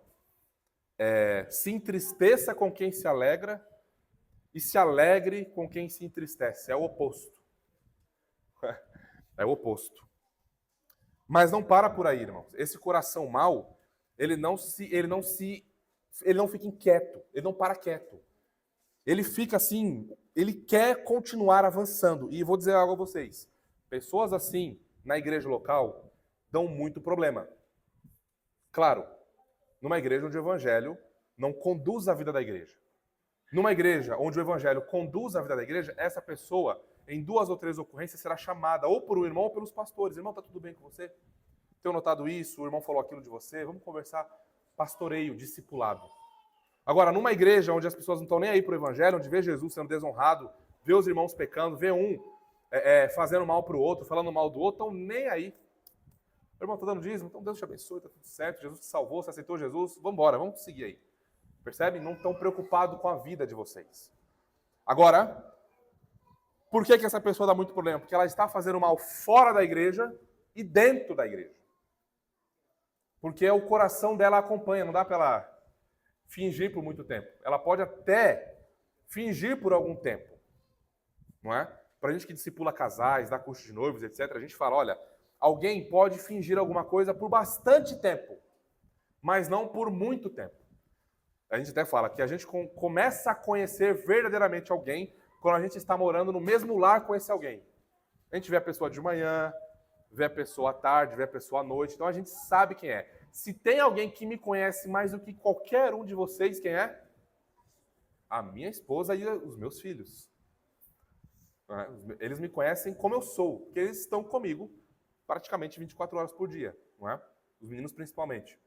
se entristeça com quem se alegra e se alegre com quem se entristece. É o oposto. É o oposto. Mas não para por aí, irmãos. Esse coração mau, ele não fica inquieto, ele não para quieto. Ele fica assim, ele quer continuar avançando. E vou dizer algo a vocês. Pessoas assim, na igreja local, dão muito problema. Claro, numa igreja onde o evangelho não conduz a vida da igreja. Numa igreja onde o evangelho conduz a vida da igreja, essa pessoa, em 2 ou 3 ocorrências, será chamada ou por um irmão ou pelos pastores. Irmão, tá tudo bem com você? Tenho notado isso, o irmão falou aquilo de você, vamos conversar. Pastoreio, discipulado. Agora, numa igreja onde as pessoas não estão nem aí para o evangelho, onde vê Jesus sendo desonrado, vê os irmãos pecando, vê um fazendo mal para o outro, falando mal do outro, estão nem aí. Irmão, está dando dízimo? Então Deus te abençoe, está tudo certo, Jesus te salvou, você aceitou Jesus, vamos embora, vamos seguir aí. Percebe? Não estão preocupados com a vida de vocês. Agora, por que essa pessoa dá muito problema? Porque ela está fazendo mal fora da igreja e dentro da igreja. Porque o coração dela acompanha, não dá para ela fingir por muito tempo. Ela pode até fingir por algum tempo, não é? Para a gente que discipula casais, dá curso de noivos, etc., a gente fala, olha, alguém pode fingir alguma coisa por bastante tempo, mas não por muito tempo. A gente até fala que a gente começa a conhecer verdadeiramente alguém quando a gente está morando no mesmo lar com esse alguém. A gente vê a pessoa de manhã, vê a pessoa à tarde, vê a pessoa à noite, então a gente sabe quem é. Se tem alguém que me conhece mais do que qualquer um de vocês, quem é? A minha esposa e os meus filhos. Eles me conhecem como eu sou, porque eles estão comigo praticamente 24 horas por dia, não é? Os meninos principalmente.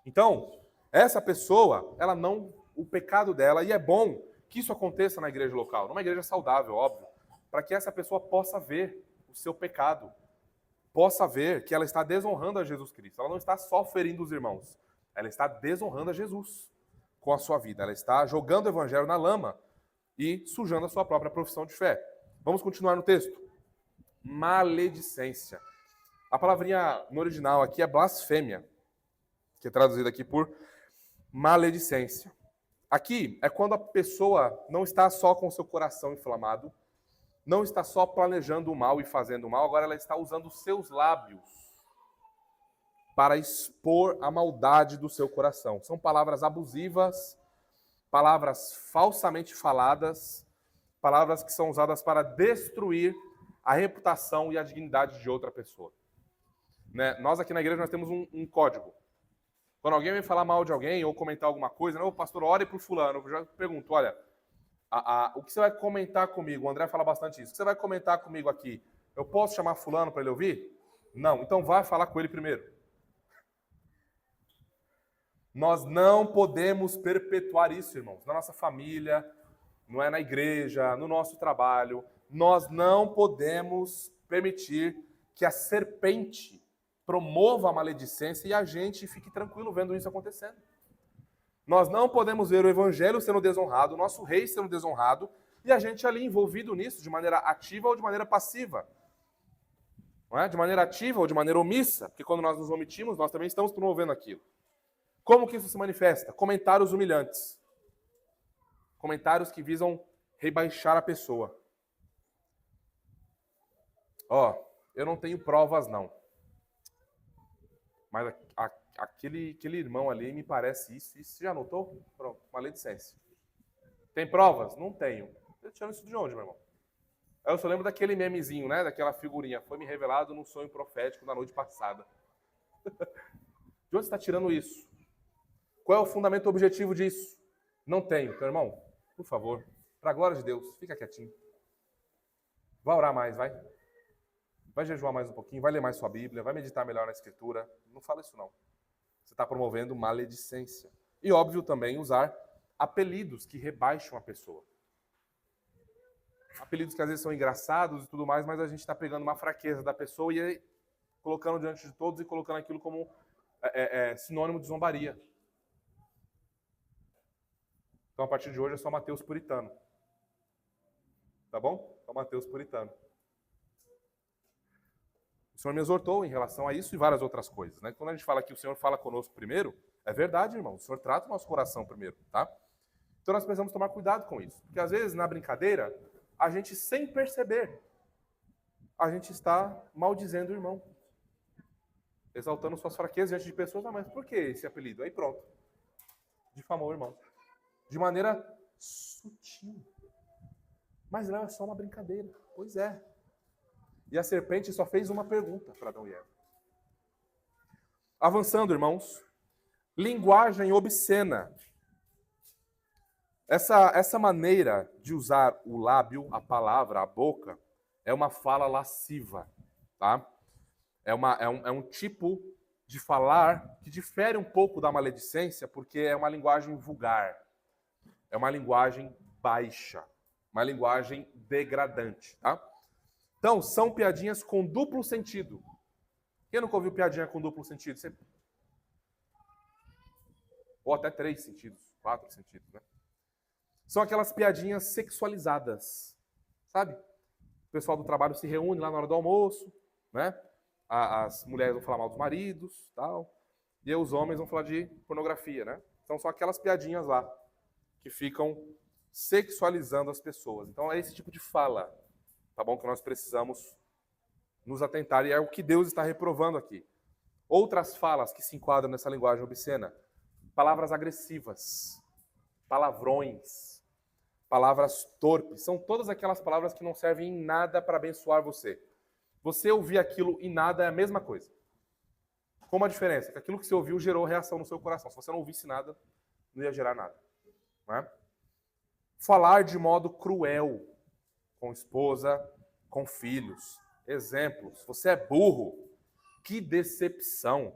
Então, essa pessoa, ela não, o pecado dela, e é bom que isso aconteça na igreja local, numa igreja saudável, óbvio, para que essa pessoa possa ver o seu pecado, possa ver que ela está desonrando a Jesus Cristo. Ela não está só ferindo os irmãos, ela está desonrando a Jesus com a sua vida. Ela está jogando o evangelho na lama e sujando a sua própria profissão de fé. Vamos continuar no texto. Maledicência. A palavrinha no original aqui é blasfêmia, que é traduzida aqui por maledicência. Aqui é quando a pessoa não está só com o seu coração inflamado, não está só planejando o mal e fazendo o mal, agora ela está usando os seus lábios para expor a maldade do seu coração. São palavras abusivas, palavras falsamente faladas, palavras que são usadas para destruir a reputação e a dignidade de outra pessoa. Né? Nós aqui na igreja nós temos um código. Quando alguém vem falar mal de alguém ou comentar alguma coisa, não, pastor, ore para o fulano. Eu já pergunto, olha, o que você vai comentar comigo? O André fala bastante isso. O que você vai comentar comigo aqui? Eu posso chamar fulano para ele ouvir? Não, então vá falar com ele primeiro. Nós não podemos perpetuar isso, irmãos. Na nossa família, não é na igreja, no nosso trabalho. Nós não podemos permitir que a serpente promova a maledicência e a gente fique tranquilo vendo isso acontecendo. Nós não podemos ver o evangelho sendo desonrado, o nosso rei sendo desonrado, e a gente ali envolvido nisso, de maneira ativa ou de maneira passiva. Não é? De maneira ativa ou de maneira omissa, porque quando nós nos omitimos, nós também estamos promovendo aquilo. Como que isso se manifesta? Comentários humilhantes. Comentários que visam rebaixar a pessoa. Eu não tenho provas, não. Mas aquele irmão ali me parece isso. Você já notou? Pronto, maledicência. Tem provas? Não tenho. Eu tirando isso de onde, meu irmão? Eu só lembro daquele memezinho, né? Daquela figurinha. Foi me revelado num sonho profético na noite passada. De onde você está tirando isso? Qual é o fundamento objetivo disso? Não tenho. Então, irmão, por favor, para a glória de Deus, fica quietinho. Vai orar mais, vai. Vai jejuar mais um pouquinho, vai ler mais sua Bíblia, vai meditar melhor na Escritura. Não fala isso, não. Você está promovendo maledicência. E, óbvio, também usar apelidos que rebaixam a pessoa. Apelidos que às vezes são engraçados e tudo mais, mas a gente está pegando uma fraqueza da pessoa e aí, colocando diante de todos e colocando aquilo como sinônimo de zombaria. Então, a partir de hoje, é só Mateus Puritano. Tá bom? Só Mateus Puritano. O Senhor me exortou em relação a isso e várias outras coisas. Né? Quando a gente fala que o Senhor fala conosco primeiro, É verdade, irmão. O Senhor trata o nosso coração primeiro, tá? Então nós precisamos tomar cuidado com isso. Porque às vezes, na brincadeira, a gente, sem perceber, a gente está maldizendo o irmão. Exaltando suas fraquezas diante de pessoas. Ah, mas por que esse apelido? Aí pronto. Difamou o irmão. De maneira sutil. Mas não é só uma brincadeira. Pois é. E a serpente só fez uma pergunta para Adão e Eva. Avançando, irmãos. Linguagem obscena. Essa maneira de usar o lábio, a palavra, a boca, é uma fala lasciva, tá? É um tipo de falar que difere um pouco da maledicência, porque é uma linguagem vulgar, é uma linguagem baixa, uma linguagem degradante, tá? Então, são piadinhas com duplo sentido. Quem nunca ouviu piadinha com duplo sentido? Ou até 3 sentidos, 4 sentidos, né? São aquelas piadinhas sexualizadas, sabe? O pessoal do trabalho se reúne lá na hora do almoço, né? As mulheres vão falar mal dos maridos, tal, e aí os homens vão falar de pornografia, né? Então são aquelas piadinhas lá que ficam sexualizando as pessoas. Então é esse tipo de fala, tá bom? Que nós precisamos nos atentar, e é o que Deus está reprovando aqui. Outras falas que se enquadram nessa linguagem obscena: palavras agressivas, palavrões, palavras torpes, são todas aquelas palavras que não servem em nada para abençoar você. Você ouvir aquilo e nada é a mesma coisa. Com uma diferença, que aquilo que você ouviu gerou reação no seu coração. Se você não ouvisse nada, não ia gerar nada. Não é? Falar de modo cruel com esposa, com filhos. Exemplos: você é burro. Que decepção.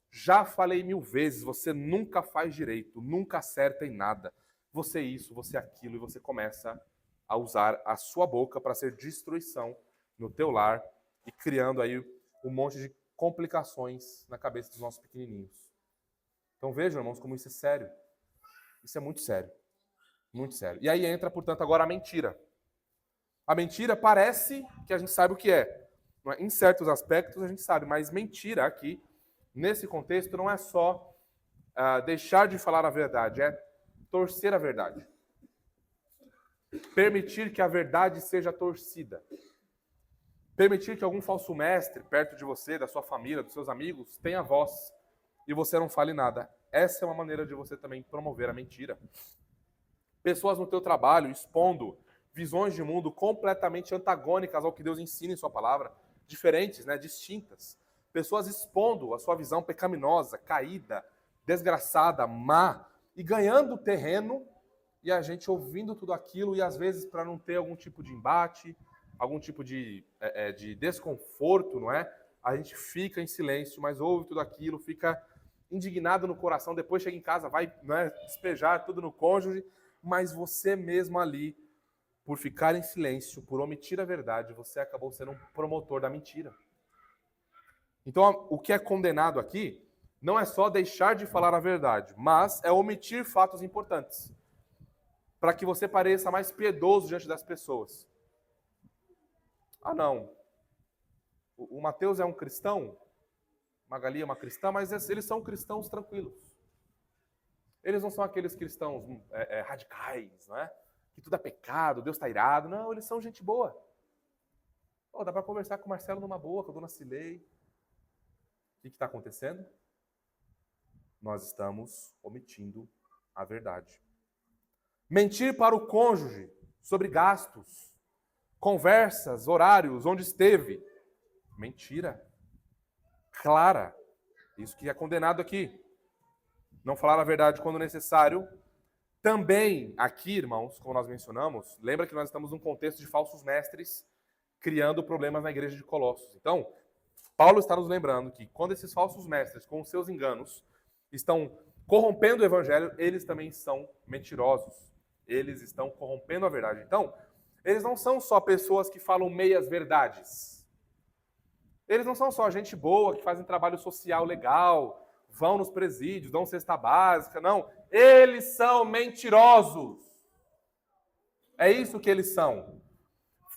Já falei 1000 vezes, você nunca faz direito, nunca acerta em nada. Você isso, você aquilo, e você começa a usar a sua boca para ser destruição no teu lar e criando aí um monte de complicações na cabeça dos nossos pequenininhos. Então vejam, irmãos, como isso é sério. Isso é muito sério. Muito sério. E aí entra, portanto, agora a mentira. A mentira parece que a gente sabe o que é. Em certos aspectos a gente sabe, mas mentira aqui, nesse contexto, não é só deixar de falar a verdade, é torcer a verdade. Permitir que a verdade seja torcida. Permitir que algum falso mestre perto de você, da sua família, dos seus amigos, tenha voz e você não fale nada. Essa é uma maneira de você também promover a mentira. Pessoas no teu trabalho expondo visões de mundo completamente antagônicas ao que Deus ensina em sua palavra, diferentes, né, distintas. Pessoas expondo a sua visão pecaminosa, caída, desgraçada, má, e ganhando terreno, e a gente ouvindo tudo aquilo, e às vezes para não ter algum tipo de embate, algum tipo de desconforto, não é? A gente fica em silêncio, mas ouve tudo aquilo, fica indignado no coração, depois chega em casa, vai, não é, despejar tudo no cônjuge, mas você mesmo ali, por ficar em silêncio, por omitir a verdade, você acabou sendo um promotor da mentira. Então, o que é condenado aqui não é só deixar de falar a verdade, mas é omitir fatos importantes, para que você pareça mais piedoso diante das pessoas. Ah, não. O Mateus é um cristão, Magali é uma cristã, mas eles são cristãos tranquilos. Eles não são aqueles cristãos radicais, não é? Que tudo é pecado, Deus está irado. Não, eles são gente boa. Oh, dá para conversar com o Marcelo numa boa, com a dona Cilei. O que está acontecendo? Nós estamos omitindo a verdade. Mentir para o cônjuge sobre gastos, conversas, horários, onde esteve. Mentira. Clara. Isso que é condenado aqui. Não falar a verdade quando necessário. Também aqui, irmãos, como nós mencionamos, lembra que nós estamos num contexto de falsos mestres criando problemas na igreja de Colossos. Então, Paulo está nos lembrando que quando esses falsos mestres, com os seus enganos, estão corrompendo o evangelho, eles também são mentirosos. Eles estão corrompendo a verdade. Então, eles não são só pessoas que falam meias verdades. Eles não são só gente boa, que fazem trabalho social legal, vão nos presídios, dão cesta básica, não. Eles são mentirosos. É isso que eles são.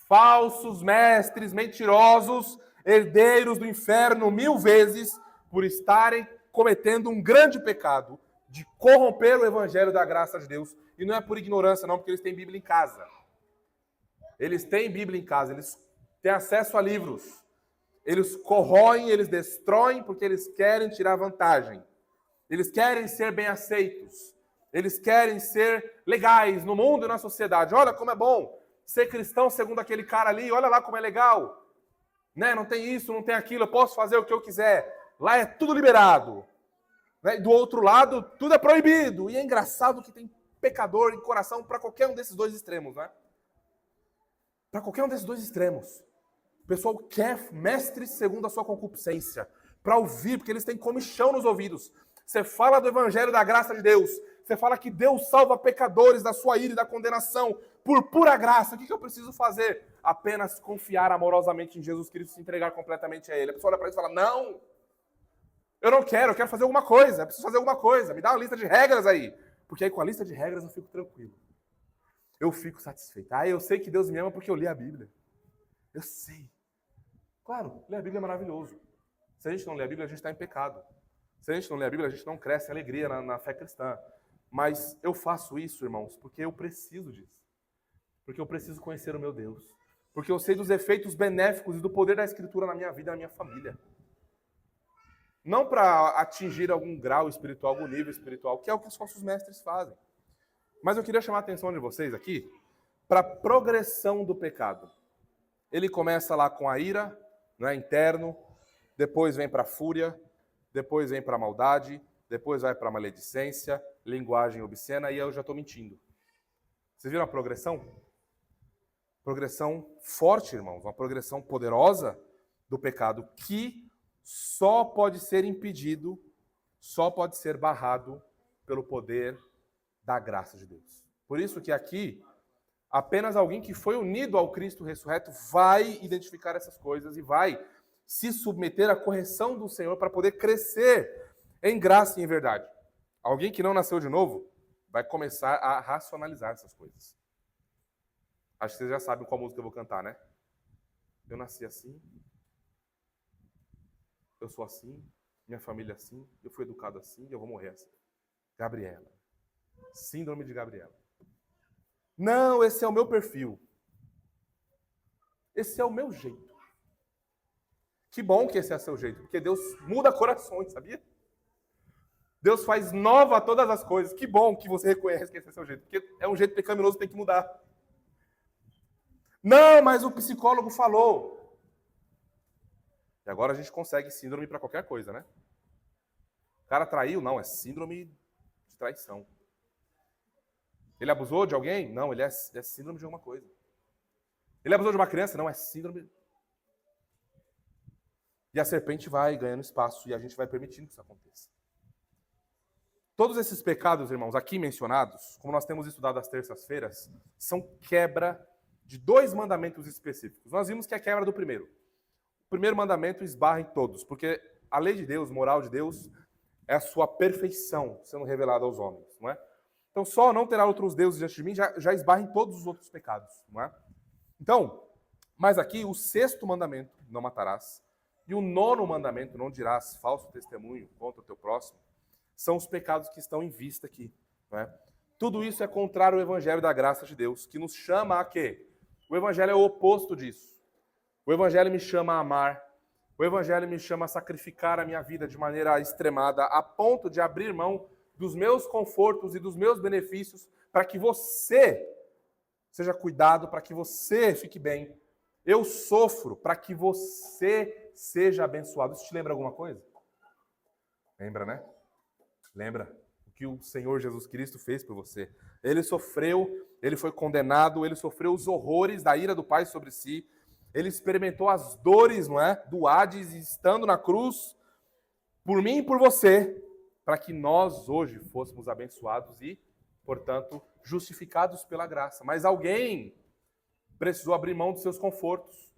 Falsos mestres, mentirosos, herdeiros do inferno 1000 vezes, por estarem cometendo um grande pecado de corromper o evangelho da graça de Deus. E não é por ignorância, não, porque eles têm Bíblia em casa. Eles têm Bíblia em casa, eles têm acesso a livros. Eles corroem, eles destroem, porque eles querem tirar vantagem. Eles querem ser bem aceitos. Eles querem ser legais no mundo e na sociedade. Olha como é bom ser cristão segundo aquele cara ali. Olha lá como é legal. Né? Não tem isso, não tem aquilo. Eu posso fazer o que eu quiser. Lá é tudo liberado. Né? Do outro lado, tudo é proibido. E é engraçado que tem pecador em coração para qualquer um desses dois extremos. Né? Para qualquer um desses dois extremos. O pessoal quer mestres segundo a sua concupiscência. Para ouvir, porque eles têm comichão nos ouvidos. Você fala do evangelho da graça de Deus. Você fala que Deus salva pecadores da sua ira e da condenação por pura graça. O que eu preciso fazer? Apenas confiar amorosamente em Jesus Cristo e se entregar completamente a Ele. A pessoa olha para isso e fala, não, eu não quero, eu quero fazer alguma coisa. Eu preciso fazer alguma coisa. Me dá uma lista de regras aí. Porque aí com a lista de regras eu fico tranquilo. Eu fico satisfeito. Ah, eu sei que Deus me ama porque eu li a Bíblia. Eu sei. Claro, ler a Bíblia é maravilhoso. Se a gente não lê a Bíblia, a gente está em pecado. Se a gente não lê a Bíblia, a gente não cresce em alegria na fé cristã. Mas eu faço isso, irmãos, porque eu preciso disso. Porque eu preciso conhecer o meu Deus. Porque eu sei dos efeitos benéficos e do poder da Escritura na minha vida e na minha família. Não para atingir algum grau espiritual, algum nível espiritual, que é o que os nossos mestres fazem. Mas eu queria chamar a atenção de vocês aqui para a progressão do pecado. Ele começa lá com a ira, né, interno, depois vem para a fúria, depois vem para a maldade, depois vai para a maledicência, linguagem obscena, e eu já estou mentindo. Vocês viram a progressão? Progressão forte, irmãos, uma progressão poderosa do pecado que só pode ser impedido, só pode ser barrado pelo poder da graça de Deus. Por isso que aqui, apenas alguém que foi unido ao Cristo ressurreto vai identificar essas coisas e vai se submeter à correção do Senhor para poder crescer em graça e em verdade. Alguém que não nasceu de novo vai começar a racionalizar essas coisas. Acho que vocês já sabem qual música eu vou cantar, né? Eu nasci assim, eu sou assim, minha família é assim, eu fui educado assim e eu vou morrer assim. Gabriela. Síndrome de Gabriela. Não, esse é o meu perfil. Esse é o meu jeito. Que bom que esse é o seu jeito, porque Deus muda corações, sabia? Deus faz nova todas as coisas. Que bom que você reconhece que esse é o seu jeito, porque é um jeito pecaminoso, tem que mudar. Não, mas o psicólogo falou. E agora a gente consegue síndrome para qualquer coisa, né? O cara traiu? Não, é síndrome de traição. Ele abusou de alguém? Não, ele é síndrome de alguma coisa. Ele abusou de uma criança? Não, é síndrome. E a serpente vai ganhando espaço e a gente vai permitindo que isso aconteça. Todos esses pecados, irmãos, aqui mencionados, como nós temos estudado às terças-feiras, são quebra de dois mandamentos específicos. Nós vimos que é a quebra do primeiro. O primeiro mandamento esbarra em todos, porque a lei de Deus, moral de Deus, é a sua perfeição sendo revelada aos homens, não é? Então, só não terá outros deuses diante de mim já esbarra em todos os outros pecados, não é? Então, mas aqui o sexto mandamento, não matarás, e o nono mandamento, não dirás falso testemunho contra o teu próximo, são os pecados que estão em vista aqui, não é? Tudo isso é contrário ao evangelho da graça de Deus, que nos chama a quê? O evangelho é o oposto disso. O evangelho me chama a amar, o evangelho me chama a sacrificar a minha vida de maneira extremada, a ponto de abrir mão dos meus confortos e dos meus benefícios para que você seja cuidado, para que você fique bem. Eu sofro para que você seja abençoado. Isso te lembra alguma coisa? Lembra, né? Lembra o que o Senhor Jesus Cristo fez por você. Ele sofreu, ele foi condenado, ele sofreu os horrores da ira do Pai sobre si. Ele experimentou as dores, não é? Do Hades, estando na cruz, por mim e por você, para que nós hoje fôssemos abençoados e, portanto, justificados pela graça. Mas alguém precisou abrir mão dos seus confortos.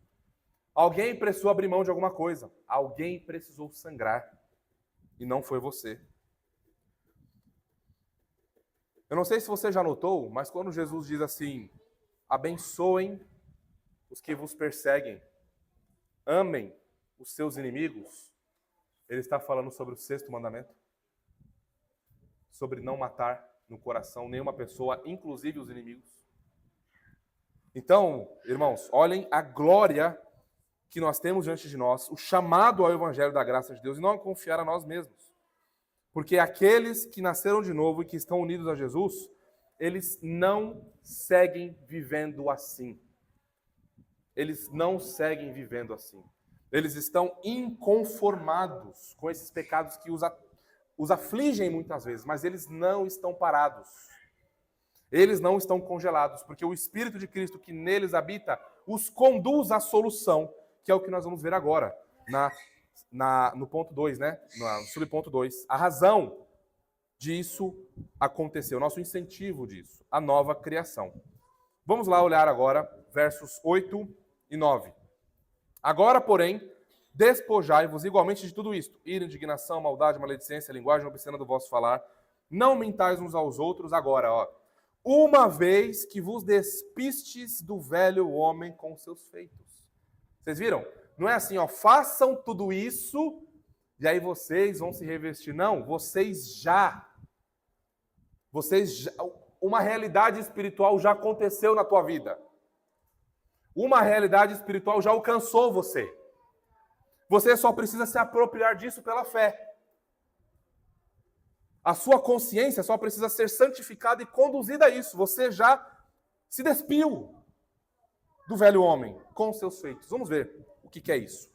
Alguém precisou abrir mão de alguma coisa. Alguém precisou sangrar. E não foi você. Eu não sei se você já notou, mas quando Jesus diz assim, abençoem os que vos perseguem, amem os seus inimigos, Ele está falando sobre o sexto mandamento, sobre não matar no coração nenhuma pessoa, inclusive os inimigos. Então, irmãos, olhem a glória que nós temos diante de nós, o chamado ao evangelho da graça de Deus, e não a confiar a nós mesmos. Porque aqueles que nasceram de novo e que estão unidos a Jesus, eles não seguem vivendo assim. Eles não seguem vivendo assim. Eles estão inconformados com esses pecados que os afligem muitas vezes, mas eles não estão parados. Eles não estão congelados, porque o Espírito de Cristo que neles habita os conduz à solução, que é o que nós vamos ver agora, no ponto 2, né? No subponto 2. A razão disso acontecer, o nosso incentivo disso, a nova criação. Vamos lá olhar agora versos 8 e 9. Agora, porém, despojai-vos igualmente de tudo isto: ira, indignação, maldade, maledicência, linguagem obscena do vosso falar. Não mentais uns aos outros agora, uma vez que vos despistes do velho homem com seus feitos. Vocês viram? Não é assim, façam tudo isso e aí vocês vão se revestir. Não, vocês já. Uma realidade espiritual já aconteceu na tua vida. Uma realidade espiritual já alcançou você. Você só precisa se apropriar disso pela fé. A sua consciência só precisa ser santificada e conduzida a isso. Você já se despiu do velho homem com seus feitos. Vamos ver o que é isso.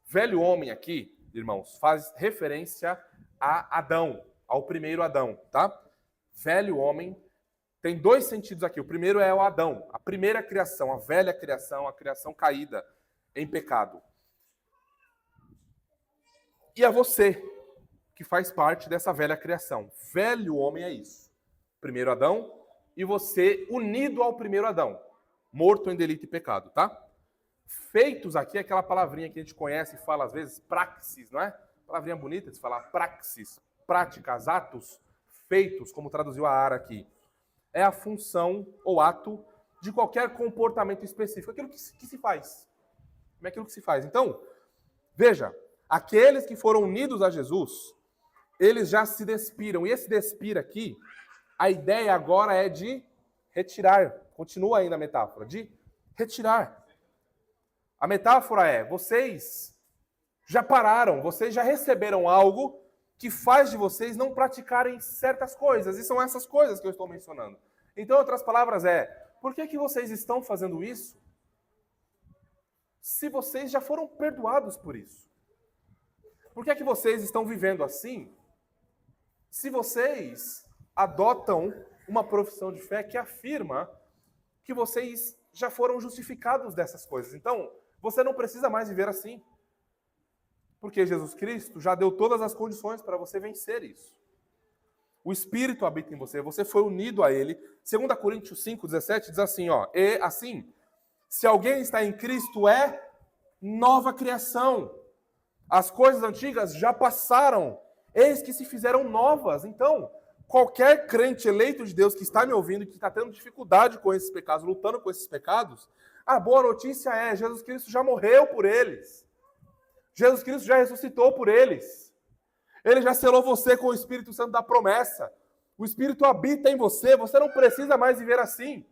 Velho homem aqui, irmãos, faz referência a Adão, ao primeiro Adão, tá? Velho homem tem dois sentidos aqui. O primeiro é o Adão, a primeira criação, a velha criação, a criação caída em pecado. E é você que faz parte dessa velha criação. Velho homem é isso. Primeiro Adão e você unido ao primeiro Adão, morto em delito e pecado, tá? Feitos aqui é aquela palavrinha que a gente conhece e fala às vezes, praxis, não é? Palavrinha bonita de se falar, praxis, práticas, atos, feitos, como traduziu a Ara aqui. É a função ou ato de qualquer comportamento específico, aquilo que se faz. Como é aquilo que se faz. Então, veja, aqueles que foram unidos a Jesus, eles já se despiram. E esse despir aqui, a ideia agora é de retirar. Continua aí na metáfora, de retirar. A metáfora é, vocês já pararam, vocês já receberam algo que faz de vocês não praticarem certas coisas. E são essas coisas que eu estou mencionando. Então, em outras palavras, por que vocês estão fazendo isso se vocês já foram perdoados por isso? Por que vocês estão vivendo assim se vocês adotam uma profissão de fé que afirma que vocês já foram justificados dessas coisas? Então, você não precisa mais viver assim. Porque Jesus Cristo já deu todas as condições para você vencer isso. O Espírito habita em você, você foi unido a Ele. 2 Coríntios 5,17 diz assim, e assim, se alguém está em Cristo é nova criação. As coisas antigas já passaram, eis que se fizeram novas. Então, qualquer crente eleito de Deus que está me ouvindo, que está tendo dificuldade com esses pecados, lutando com esses pecados, a boa notícia é, Jesus Cristo já morreu por eles. Jesus Cristo já ressuscitou por eles. Ele já selou você com o Espírito Santo da promessa. O Espírito habita em você, você não precisa mais viver assim.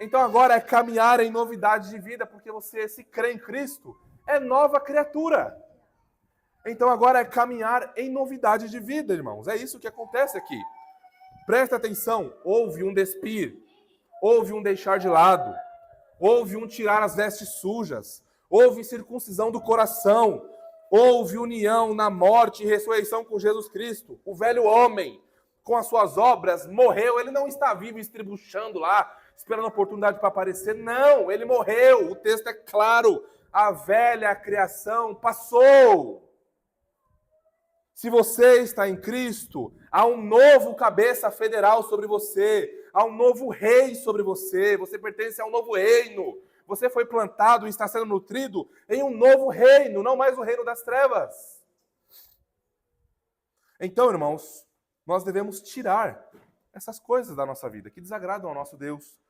Então agora é caminhar em novidade de vida, porque você, se crê em Cristo, é nova criatura. Então agora é caminhar em novidade de vida, irmãos. É isso que acontece aqui. Presta atenção, houve um despir, houve um deixar de lado, houve um tirar as vestes sujas, houve circuncisão do coração, houve união na morte e ressurreição com Jesus Cristo. O velho homem, com as suas obras, morreu. Ele não está vivo estribuchando lá, esperando a oportunidade para aparecer. Não, ele morreu. O texto é claro. A velha criação passou. Se você está em Cristo, há um novo cabeça federal sobre você, há um novo rei sobre você, você pertence a um novo reino. Você foi plantado e está sendo nutrido em um novo reino, não mais o reino das trevas. Então, irmãos, nós devemos tirar essas coisas da nossa vida que desagradam ao nosso Deus,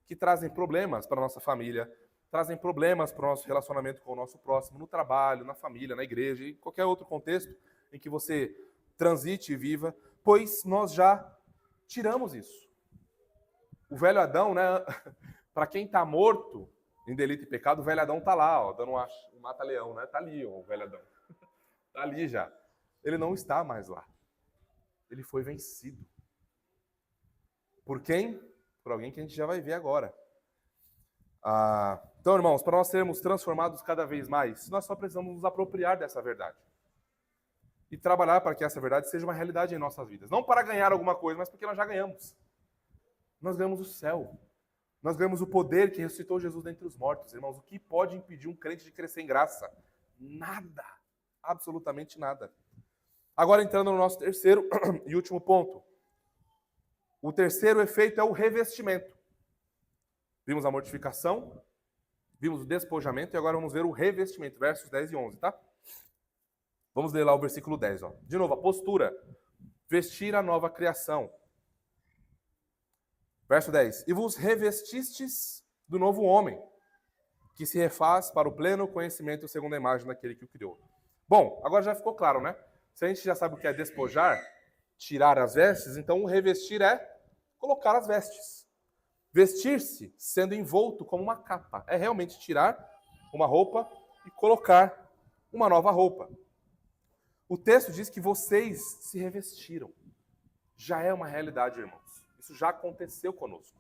que trazem problemas para a nossa família, trazem problemas para o nosso relacionamento com o nosso próximo, no trabalho, na família, na igreja e qualquer outro contexto em que você transite e viva, pois nós já tiramos isso. O velho Adão, né? Para quem está morto em delito e pecado, o velho Adão está lá, ó, dando um mata-leão, né? Está ali, ó, o velho Adão. Está ali já. Ele não está mais lá. Ele foi vencido. Por quem? Por alguém que a gente já vai ver agora. Então, irmãos, para nós sermos transformados cada vez mais, nós só precisamos nos apropriar dessa verdade. E trabalhar para que essa verdade seja uma realidade em nossas vidas. Não para ganhar alguma coisa, mas porque nós já ganhamos. Nós ganhamos o céu. Nós ganhamos o poder que ressuscitou Jesus dentre os mortos. Irmãos, o que pode impedir um crente de crescer em graça? Nada. Absolutamente nada. Agora, entrando no nosso terceiro e último ponto. O terceiro efeito é o revestimento. Vimos a mortificação, vimos o despojamento e agora vamos ver o revestimento, versos 10 e 11, tá? Vamos ler lá o versículo 10, ó. De novo, a postura. Vestir a nova criação. Verso 10. E vos revestistes do novo homem, que se refaz para o pleno conhecimento segundo a imagem daquele que o criou. Bom, agora já ficou claro, né? Se a gente já sabe o que é despojar, tirar as vestes, então o revestir é colocar as vestes. Vestir-se sendo envolto como uma capa. É realmente tirar uma roupa e colocar uma nova roupa. O texto diz que vocês se revestiram. Já é uma realidade, irmãos. Isso já aconteceu conosco.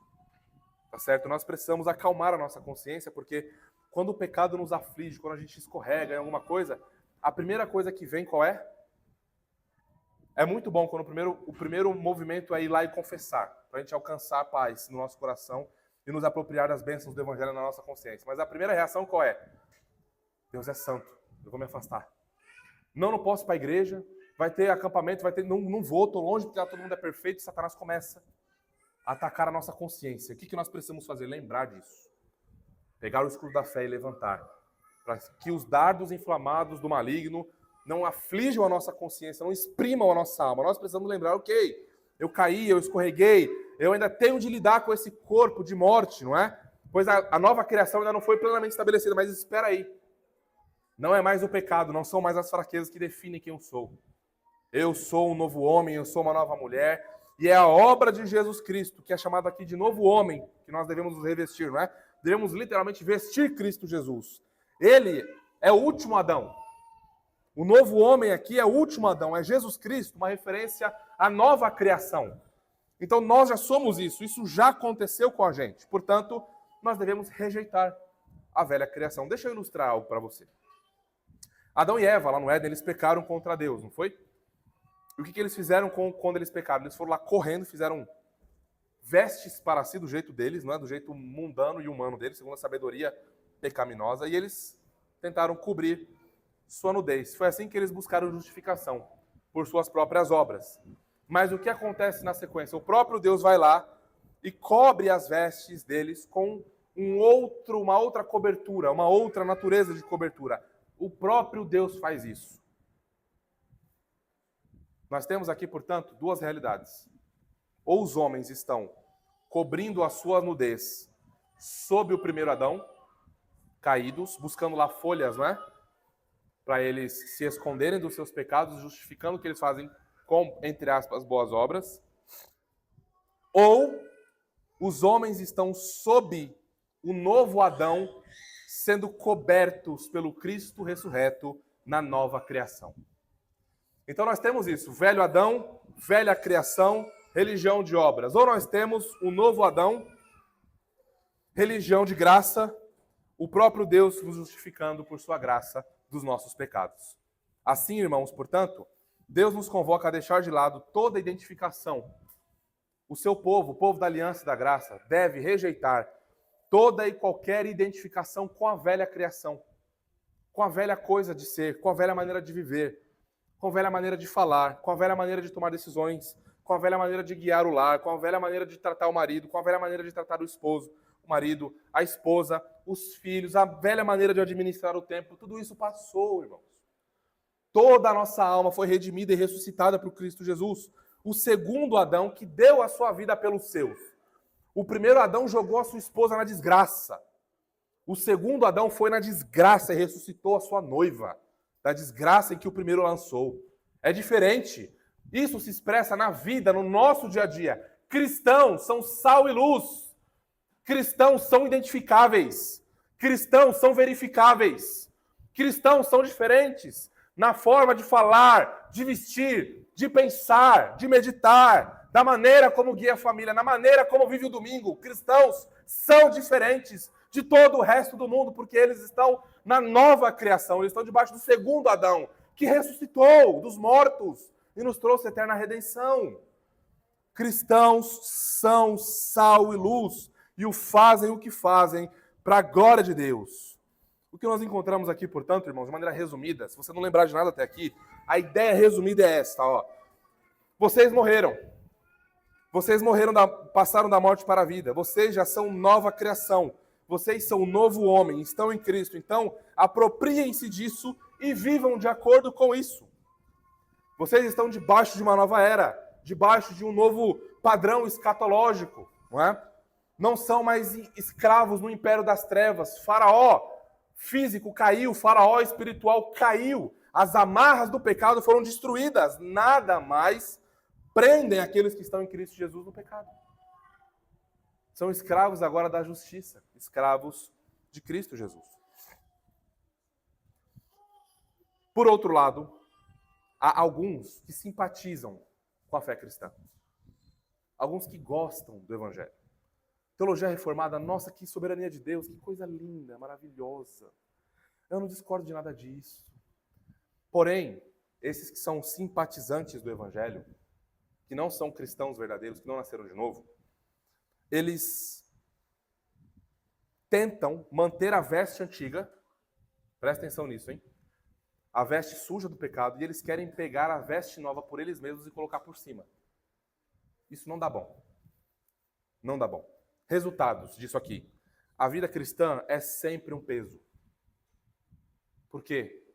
Tá certo? Nós precisamos acalmar a nossa consciência, porque quando o pecado nos aflige, quando a gente escorrega em alguma coisa, a primeira coisa que vem qual é? É muito bom quando o primeiro movimento é ir lá e confessar, para a gente alcançar a paz no nosso coração e nos apropriar das bênçãos do Evangelho na nossa consciência. Mas a primeira reação qual é? Deus é santo, eu vou me afastar. Não posso ir para a igreja, vai ter acampamento, não vou, estou longe porque todo mundo é perfeito, e Satanás começa a atacar a nossa consciência. O que nós precisamos fazer? Lembrar disso. Pegar o escudo da fé e levantar, para que os dardos inflamados do maligno não aflijam a nossa consciência, não exprimam a nossa alma. Nós precisamos lembrar, ok, eu caí, eu escorreguei, eu ainda tenho de lidar com esse corpo de morte, não é? Pois a nova criação ainda não foi plenamente estabelecida, mas espera aí. Não é mais o pecado, não são mais as fraquezas que definem quem eu sou. Eu sou um novo homem, eu sou uma nova mulher, e é a obra de Jesus Cristo, que é chamado aqui de novo homem, que nós devemos nos revestir, não é? Devemos literalmente vestir Cristo Jesus. Ele é o último Adão. O novo homem aqui é o último Adão, é Jesus Cristo, uma referência à nova criação. Então nós já somos isso já aconteceu com a gente. Portanto, nós devemos rejeitar a velha criação. Deixa eu ilustrar algo para você. Adão e Eva, lá no Éden, eles pecaram contra Deus, não foi? E o que eles fizeram quando eles pecaram? Eles foram lá correndo, fizeram vestes para si do jeito deles, não é? Do jeito mundano e humano deles, segundo a sabedoria pecaminosa, e eles tentaram cobrir sua nudez. Foi assim que eles buscaram justificação, por suas próprias obras. Mas o que acontece na sequência? O próprio Deus vai lá e cobre as vestes deles com uma outra cobertura, uma outra natureza de cobertura. O próprio Deus faz isso. Nós temos aqui, portanto, duas realidades. Ou os homens estão cobrindo a sua nudez sob o primeiro Adão, caídos, buscando lá folhas, não é? Para eles se esconderem dos seus pecados, justificando o que eles fazem com, entre aspas, boas obras. Ou os homens estão sob o novo Adão, sendo cobertos pelo Cristo ressurreto na nova criação. Então nós temos isso, velho Adão, velha criação, religião de obras. Ou nós temos o novo Adão, religião de graça, o próprio Deus nos justificando por sua graça dos nossos pecados. Assim, irmãos, portanto, Deus nos convoca a deixar de lado toda identificação. O seu povo, o povo da aliança e da graça, deve rejeitar toda e qualquer identificação com a velha criação, com a velha coisa de ser, com a velha maneira de viver, com a velha maneira de falar, com a velha maneira de tomar decisões, com a velha maneira de guiar o lar, com a velha maneira de tratar o marido, com a velha maneira de tratar o esposo, o marido, a esposa, os filhos, a velha maneira de administrar o tempo. Tudo isso passou, irmãos. Toda a nossa alma foi redimida e ressuscitada por Cristo Jesus. O segundo Adão que deu a sua vida pelos seus. O primeiro Adão jogou a sua esposa na desgraça. O segundo Adão foi na desgraça e ressuscitou a sua noiva, da desgraça em que o primeiro lançou. É diferente. Isso se expressa na vida, no nosso dia a dia. Cristãos são sal e luz. Cristãos são identificáveis. Cristãos são verificáveis. Cristãos são diferentes na forma de falar, de vestir, de pensar, de meditar, da maneira como guia a família, na maneira como vive o domingo. Cristãos são diferentes de todo o resto do mundo, porque eles estão na nova criação, eles estão debaixo do segundo Adão, que ressuscitou dos mortos e nos trouxe a eterna redenção. Cristãos são sal e luz e fazem o que fazem para a glória de Deus. O que nós encontramos aqui, portanto, irmãos, de maneira resumida, se você não lembrar de nada até aqui, a ideia resumida é esta, ó. Vocês morreram. Vocês morreram, passaram da morte para a vida. Vocês já são nova criação. Vocês são um novo homem, estão em Cristo. Então, apropriem-se disso e vivam de acordo com isso. Vocês estão debaixo de uma nova era, debaixo de um novo padrão escatológico, não é? Não são mais escravos no império das trevas. Faraó físico caiu, Faraó espiritual caiu. As amarras do pecado foram destruídas. Nada mais prendem aqueles que estão em Cristo Jesus no pecado. São escravos agora da justiça, escravos de Cristo Jesus. Por outro lado, há alguns que simpatizam com a fé cristã. Alguns que gostam do Evangelho. Teologia reformada, nossa, que soberania de Deus, que coisa linda, maravilhosa. Eu não discordo de nada disso. Porém, esses que são simpatizantes do Evangelho, que não são cristãos verdadeiros, que não nasceram de novo, eles tentam manter a veste antiga, presta atenção nisso, hein? A veste suja do pecado, e eles querem pegar a veste nova por eles mesmos e colocar por cima. Isso não dá bom. Não dá bom. Resultados disso aqui. A vida cristã é sempre um peso. Por quê?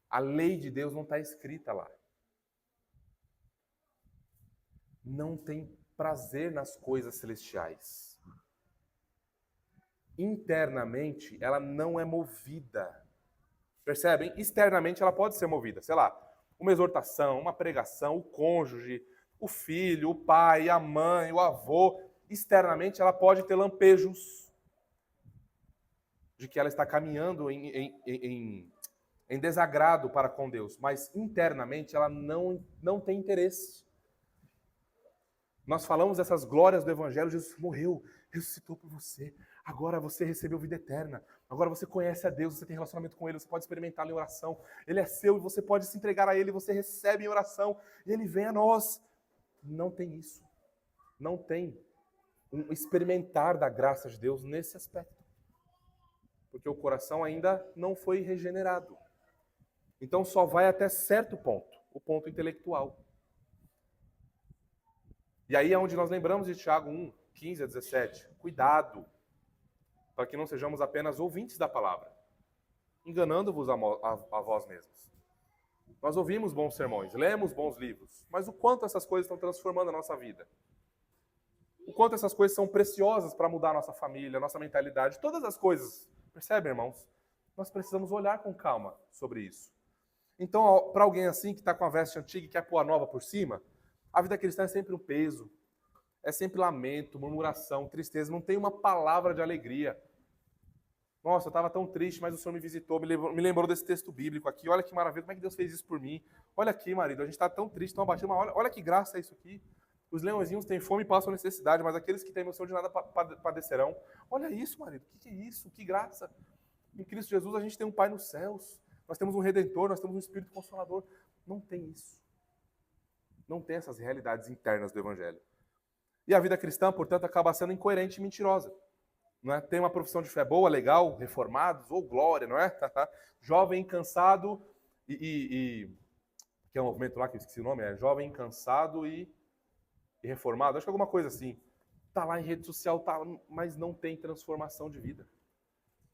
A lei de Deus não está escrita lá. Não tem prazer nas coisas celestiais. Internamente, ela não é movida. Percebem? Externamente, ela pode ser movida. Sei lá, uma exortação, uma pregação, o cônjuge, o filho, o pai, a mãe, o avô. Externamente, ela pode ter lampejos de que ela está caminhando em desagrado para com Deus. Mas internamente, ela não tem interesse. Nós falamos dessas glórias do Evangelho, Jesus morreu, ressuscitou por você. Agora você recebeu vida eterna. Agora você conhece a Deus, você tem relacionamento com Ele, você pode experimentá-lo em oração. Ele é seu e você pode se entregar a Ele, você recebe em oração e Ele vem a nós. Não tem isso. Não tem um experimentar da graça de Deus nesse aspecto. Porque o coração ainda não foi regenerado. Então só vai até certo ponto, o ponto intelectual. E aí é onde nós lembramos de Tiago 1, 15 a 17. Cuidado, para que não sejamos apenas ouvintes da palavra, enganando-vos a vós mesmos. Nós ouvimos bons sermões, lemos bons livros, mas o quanto essas coisas estão transformando a nossa vida? O quanto essas coisas são preciosas para mudar a nossa família, a nossa mentalidade, todas as coisas. Percebem, irmãos? Nós precisamos olhar com calma sobre isso. Então, para alguém assim, que está com a veste antiga e quer pôr a nova por cima, a vida cristã é sempre um peso, é sempre lamento, murmuração, tristeza, não tem uma palavra de alegria. Nossa, eu estava tão triste, mas o Senhor me visitou, me lembrou desse texto bíblico aqui, olha que maravilha, como é que Deus fez isso por mim? Olha aqui, marido, a gente está tão triste, tão abatido, mas olha que graça é isso aqui. Os leãozinhos têm fome e passam necessidade, mas aqueles que têm noção de nada padecerão. Olha isso, marido, o que é isso? Que graça. Em Cristo Jesus a gente tem um Pai nos céus, nós temos um Redentor, nós temos um Espírito Consolador. Não tem isso. Não tem essas realidades internas do Evangelho. E a vida cristã, portanto, acaba sendo incoerente e mentirosa. Não é? Tem uma profissão de fé boa, legal, reformados, ou glória, não é? Jovem, cansado que é um movimento lá que eu esqueci o nome, é jovem, cansado e reformado. Acho que alguma coisa assim. Está lá em rede social, tá, mas não tem transformação de vida.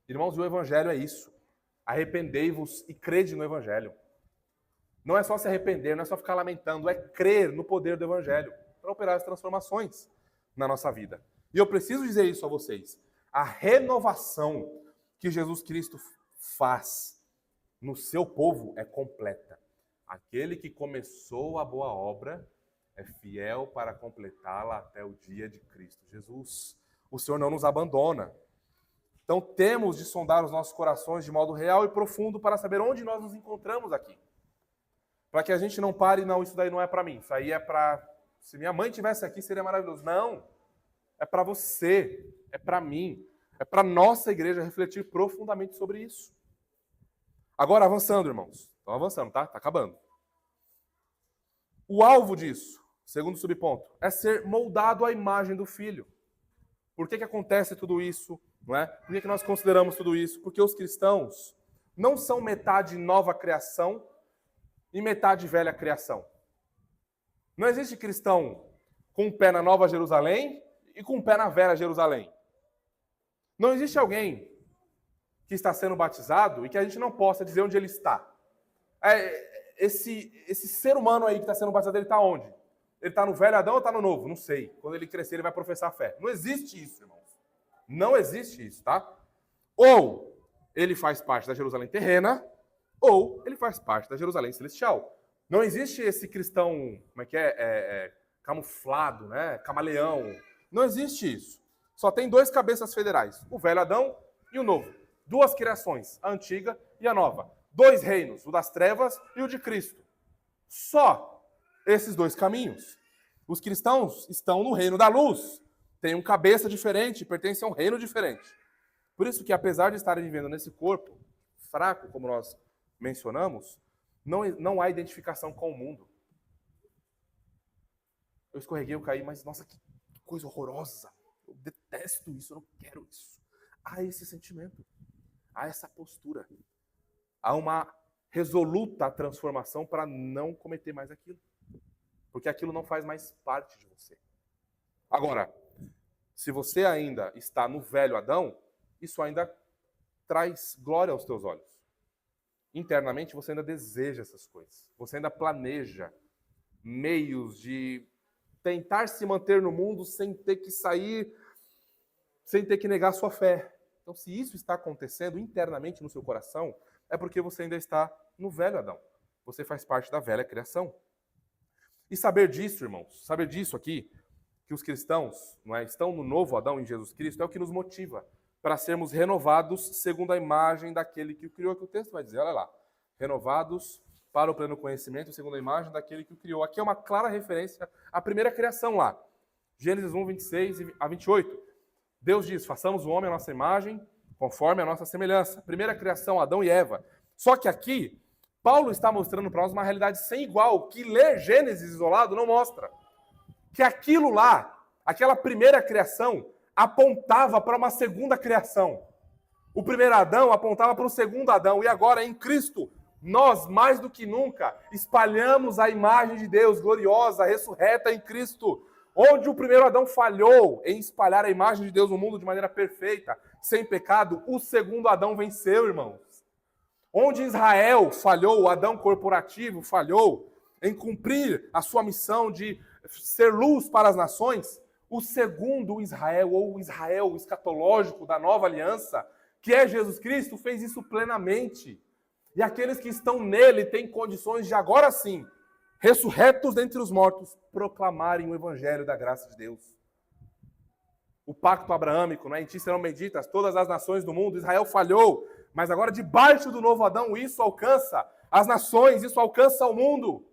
Irmãos, o Evangelho é isso. Arrependei-vos e crede no Evangelho. Não é só se arrepender, não é só ficar lamentando, é crer no poder do Evangelho para operar as transformações na nossa vida. E eu preciso dizer isso a vocês. A renovação que Jesus Cristo faz no seu povo é completa. Aquele que começou a boa obra é fiel para completá-la até o dia de Cristo Jesus. O Senhor não nos abandona. Então temos de sondar os nossos corações de modo real e profundo para saber onde nós nos encontramos aqui. Para que a gente não pare, não, isso daí não é para mim. Isso aí é para... Se minha mãe estivesse aqui, seria maravilhoso. Não. É para você. É para mim. É para nossa igreja refletir profundamente sobre isso. Agora, avançando, irmãos. Estão avançando, tá? Está acabando. O alvo disso, segundo subponto, é ser moldado à imagem do Filho. Por que acontece tudo isso? Não é? Por que nós consideramos tudo isso? Porque os cristãos não são metade nova criação e metade velha criação. Não existe cristão com um pé na Nova Jerusalém e com um pé na Velha Jerusalém. Não existe alguém que está sendo batizado e que a gente não possa dizer onde ele está. Esse ser humano aí que está sendo batizado, ele está onde? Ele está no velho Adão ou está no novo? Não sei. Quando ele crescer, ele vai professar a fé. Não existe isso, irmãos. Não existe isso, tá? Ou ele faz parte da Jerusalém terrena, ou ele faz parte da Jerusalém celestial. Não existe esse cristão, como é que camuflado, né? Camaleão. Não existe isso. Só tem dois cabeças federais, o velho Adão e o novo. Duas criações, a antiga e a nova. Dois reinos, o das trevas e o de Cristo. Só esses dois caminhos. Os cristãos estão no reino da luz. Têm um cabeça diferente, pertencem a um reino diferente. Por isso que, apesar de estarem vivendo nesse corpo fraco, como nós mencionamos, não há identificação com o mundo. Eu escorreguei, eu caí, mas nossa, que coisa horrorosa. Eu detesto isso, eu não quero isso. Há esse sentimento, há essa postura. Há uma resoluta transformação para não cometer mais aquilo. Porque aquilo não faz mais parte de você. Agora, se você ainda está no velho Adão, isso ainda traz glória aos teus olhos. Internamente você ainda deseja essas coisas. Você ainda planeja meios de tentar se manter no mundo sem ter que sair, sem ter que negar sua fé. Então, se isso está acontecendo internamente no seu coração, é porque você ainda está no velho Adão. Você faz parte da velha criação. E saber disso, irmãos, saber disso aqui, que os cristãos estão no novo Adão em Jesus Cristo, é o que nos motiva para sermos renovados segundo a imagem daquele que o criou, que o texto vai dizer, olha lá, renovados para o pleno conhecimento segundo a imagem daquele que o criou. Aqui é uma clara referência à primeira criação lá, Gênesis 1, 26 a 28. Deus diz, façamos o homem à nossa imagem, conforme a nossa semelhança. Primeira criação, Adão e Eva. Só que aqui, Paulo está mostrando para nós uma realidade sem igual, que ler Gênesis isolado não mostra. Que aquilo lá, aquela primeira criação, apontava para uma segunda criação. O primeiro Adão apontava para o segundo Adão. E agora, em Cristo, nós, mais do que nunca, espalhamos a imagem de Deus gloriosa, ressurreta em Cristo. Onde o primeiro Adão falhou em espalhar a imagem de Deus no mundo de maneira perfeita, sem pecado, o segundo Adão venceu, irmãos. Onde Israel falhou, o Adão corporativo falhou em cumprir a sua missão de ser luz para as nações, o segundo Israel, ou o Israel escatológico da nova aliança, que é Jesus Cristo, fez isso plenamente. E aqueles que estão nele têm condições de, agora sim, ressurretos dentre os mortos, proclamarem o evangelho da graça de Deus. O pacto abraâmico, em ti serão benditas todas as nações do mundo. Israel falhou, mas agora debaixo do novo Adão isso alcança as nações, isso alcança o mundo.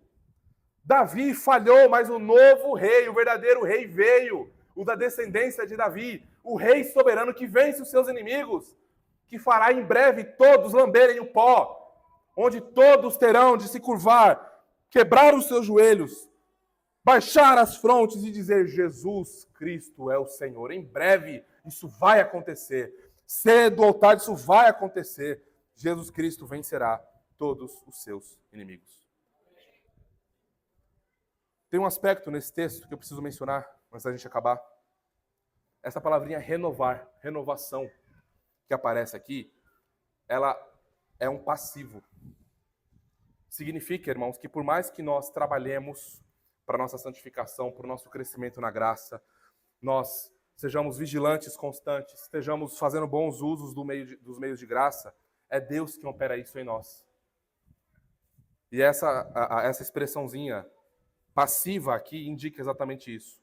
Davi falhou, mas o novo rei, o verdadeiro rei veio, o da descendência de Davi, o rei soberano que vence os seus inimigos, que fará em breve todos lamberem o pó, onde todos terão de se curvar, quebrar os seus joelhos, baixar as frontes e dizer, Jesus Cristo é o Senhor. Em breve isso vai acontecer. Cedo ou tarde isso vai acontecer. Jesus Cristo vencerá todos os seus inimigos. Tem um aspecto nesse texto que eu preciso mencionar antes da gente acabar. Essa palavrinha renovar, renovação, que aparece aqui, ela é um passivo. Significa, irmãos, que por mais que nós trabalhemos para a nossa santificação, para o nosso crescimento na graça, nós sejamos vigilantes, constantes, estejamos fazendo bons usos dos meios de graça, é Deus que opera isso em nós. E essa expressãozinha passiva aqui indica exatamente isso.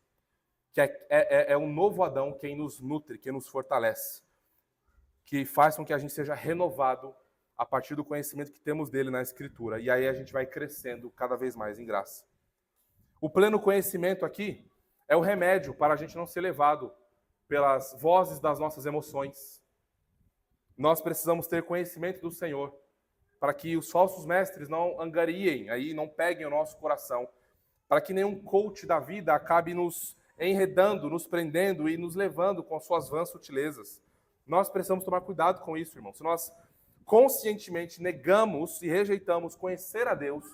Que é um novo Adão quem nos nutre, quem nos fortalece, que faz com que a gente seja renovado a partir do conhecimento que temos dele na Escritura. E aí a gente vai crescendo cada vez mais em graça. O pleno conhecimento aqui é o remédio para a gente não ser levado pelas vozes das nossas emoções. Nós precisamos ter conhecimento do Senhor, para que os falsos mestres não angariem, aí não peguem o nosso coração, para que nenhum coach da vida acabe nos enredando, nos prendendo e nos levando com suas vãs sutilezas. Nós precisamos tomar cuidado com isso, irmão. Se nós conscientemente negamos e rejeitamos conhecer a Deus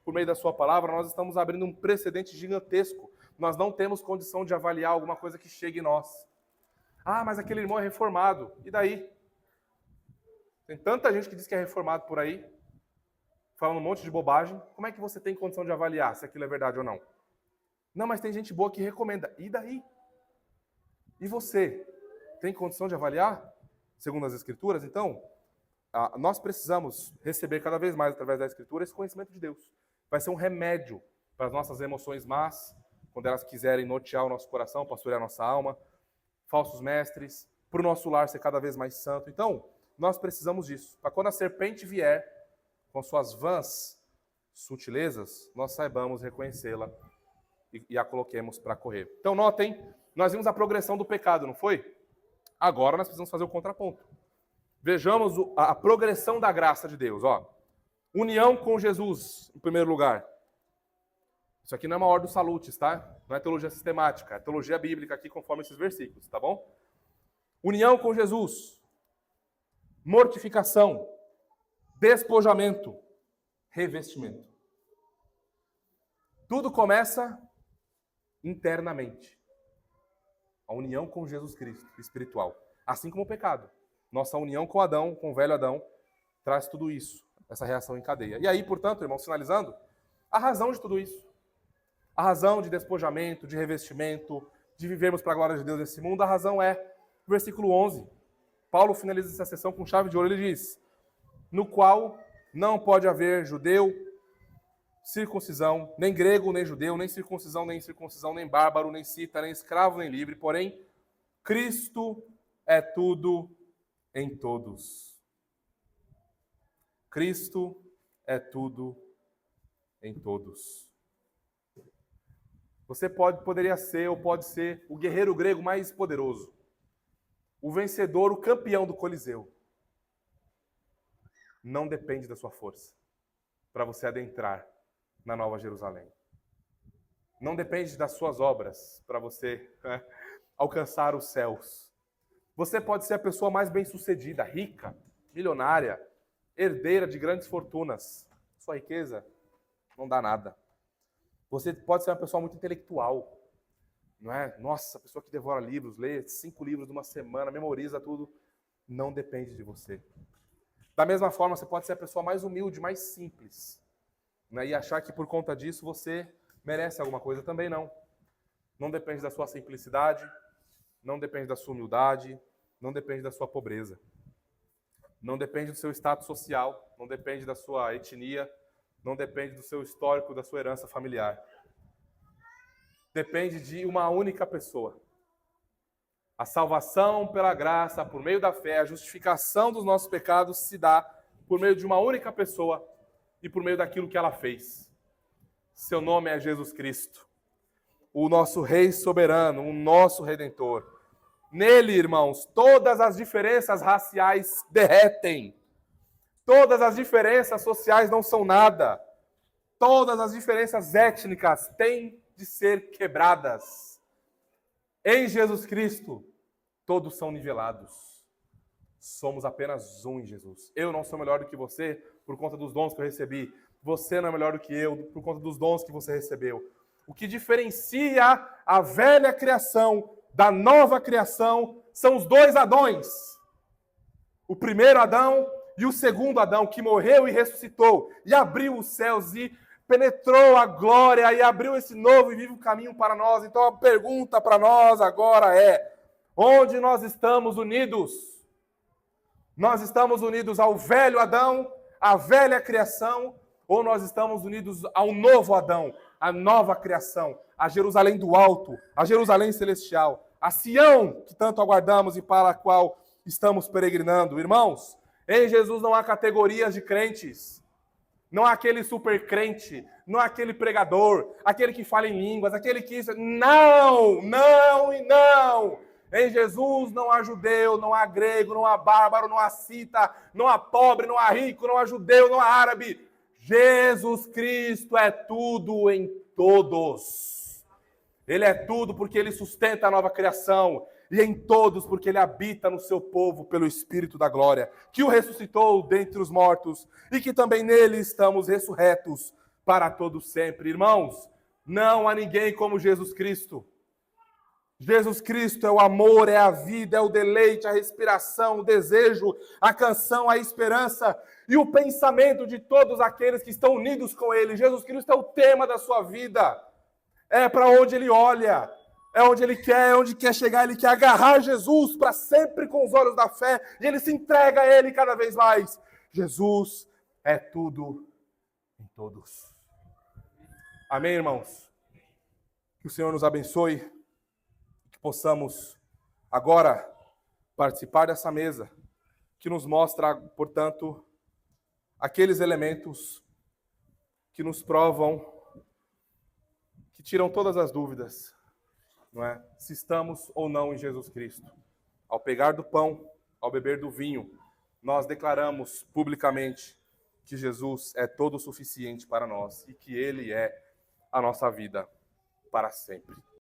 por meio da sua palavra, nós estamos abrindo um precedente gigantesco. Nós não temos condição de avaliar alguma coisa que chegue em nós. Ah, mas aquele irmão é reformado. E daí? Tem tanta gente que diz que é reformado por aí, falando um monte de bobagem. Como é que você tem condição de avaliar se aquilo é verdade ou não? Não, mas tem gente boa que recomenda. E daí? E você? Tem condição de avaliar? Segundo as Escrituras? Então, nós precisamos receber cada vez mais, através da Escritura, esse conhecimento de Deus. Vai ser um remédio para as nossas emoções más, quando elas quiserem nortear o nosso coração, pastorear a nossa alma, falsos mestres, para o nosso lar ser cada vez mais santo. Então, nós precisamos disso. Para quando a serpente vier, com suas vãs sutilezas, nós saibamos reconhecê-la e a coloquemos para correr. Então, notem, nós vimos a progressão do pecado, não foi? Agora nós precisamos fazer o contraponto. Vejamos a progressão da graça de Deus. Ó. União com Jesus, em primeiro lugar. Isso aqui não é uma ordem salutis, tá? Não é teologia sistemática, é teologia bíblica aqui conforme esses versículos, tá bom? União com Jesus. Mortificação. Despojamento. Revestimento. Tudo começa internamente. A união com Jesus Cristo, espiritual. Assim como o pecado. Nossa união com Adão, com o velho Adão, traz tudo isso, essa reação em cadeia. E aí, portanto, irmãos, finalizando, a razão de tudo isso, a razão de despojamento, de revestimento, de vivermos para a glória de Deus nesse mundo, a razão é o versículo 11. Paulo finaliza essa sessão com chave de ouro, ele diz, no qual não pode haver judeu, circuncisão, nem grego, nem judeu, nem circuncisão, nem bárbaro, nem cita, nem escravo, nem livre, porém, Cristo é tudo em todos. Cristo é tudo em todos. Você poderia ser ou pode ser o guerreiro grego mais poderoso, o vencedor, o campeão do Coliseu. Não depende da sua força para você adentrar na Nova Jerusalém. Não depende das suas obras para você alcançar os céus. Você pode ser a pessoa mais bem-sucedida, rica, milionária, herdeira de grandes fortunas. Sua riqueza não dá nada. Você pode ser uma pessoa muito intelectual, não é? Nossa, a pessoa que devora livros, lê 5 livros numa semana, memoriza tudo. Não depende de você. Da mesma forma, você pode ser a pessoa mais humilde, mais simples, né? E achar que por conta disso você merece alguma coisa. Também não. Não depende da sua simplicidade, não depende da sua humildade, não depende da sua pobreza. Não depende do seu status social, não depende da sua etnia, não depende do seu histórico, da sua herança familiar. Depende de uma única pessoa. A salvação pela graça, por meio da fé, a justificação dos nossos pecados se dá por meio de uma única pessoa e por meio daquilo que ela fez. Seu nome é Jesus Cristo, o nosso Rei soberano, o nosso Redentor. Nele, irmãos, todas as diferenças raciais derretem. Todas as diferenças sociais não são nada. Todas as diferenças étnicas têm de ser quebradas. Em Jesus Cristo, todos são nivelados. Somos apenas um em Jesus. Eu não sou melhor do que você por conta dos dons que eu recebi. Você não é melhor do que eu por conta dos dons que você recebeu. O que diferencia a velha criação da nova criação são os 2 Adões. O primeiro Adão e o segundo Adão, que morreu e ressuscitou, e abriu os céus, e penetrou a glória, e abriu esse novo e vivo caminho para nós. Então a pergunta para nós agora é, Onde nós estamos unidos? Nós estamos unidos ao velho Adão, à velha criação, ou nós estamos unidos ao novo Adão, à nova criação, a Jerusalém do alto, a Jerusalém celestial, a Sião, que tanto aguardamos e para a qual estamos peregrinando. Irmãos, em Jesus não há categorias de crentes. Não há aquele super crente, não há aquele pregador, aquele que fala em línguas, aquele que... Não, não e não! Em Jesus não há judeu, não há grego, não há bárbaro, não há cita, não há pobre, não há rico, não há judeu, não há árabe. Jesus Cristo é tudo em todos. Ele é tudo porque ele sustenta a nova criação. E em todos porque ele habita no seu povo pelo Espírito da glória, que o ressuscitou dentre os mortos e que também nele estamos ressurretos para todos sempre. Irmãos, não há ninguém como Jesus Cristo. Jesus Cristo é o amor, é a vida, é o deleite, a respiração, o desejo, a canção, a esperança e o pensamento de todos aqueles que estão unidos com ele. Jesus Cristo é o tema da sua vida. É para onde ele olha. É onde ele quer, é onde quer chegar. Ele quer agarrar Jesus para sempre com os olhos da fé. E ele se entrega a ele cada vez mais. Jesus é tudo em todos. Amém, irmãos? Que o Senhor nos abençoe. Que possamos agora participar dessa mesa. Que nos mostra, portanto, aqueles elementos que nos provam, que tiram todas as dúvidas. Não é? Se estamos ou não em Jesus Cristo. Ao pegar do pão, ao beber do vinho, nós declaramos publicamente que Jesus é todo o suficiente para nós e que Ele é a nossa vida para sempre.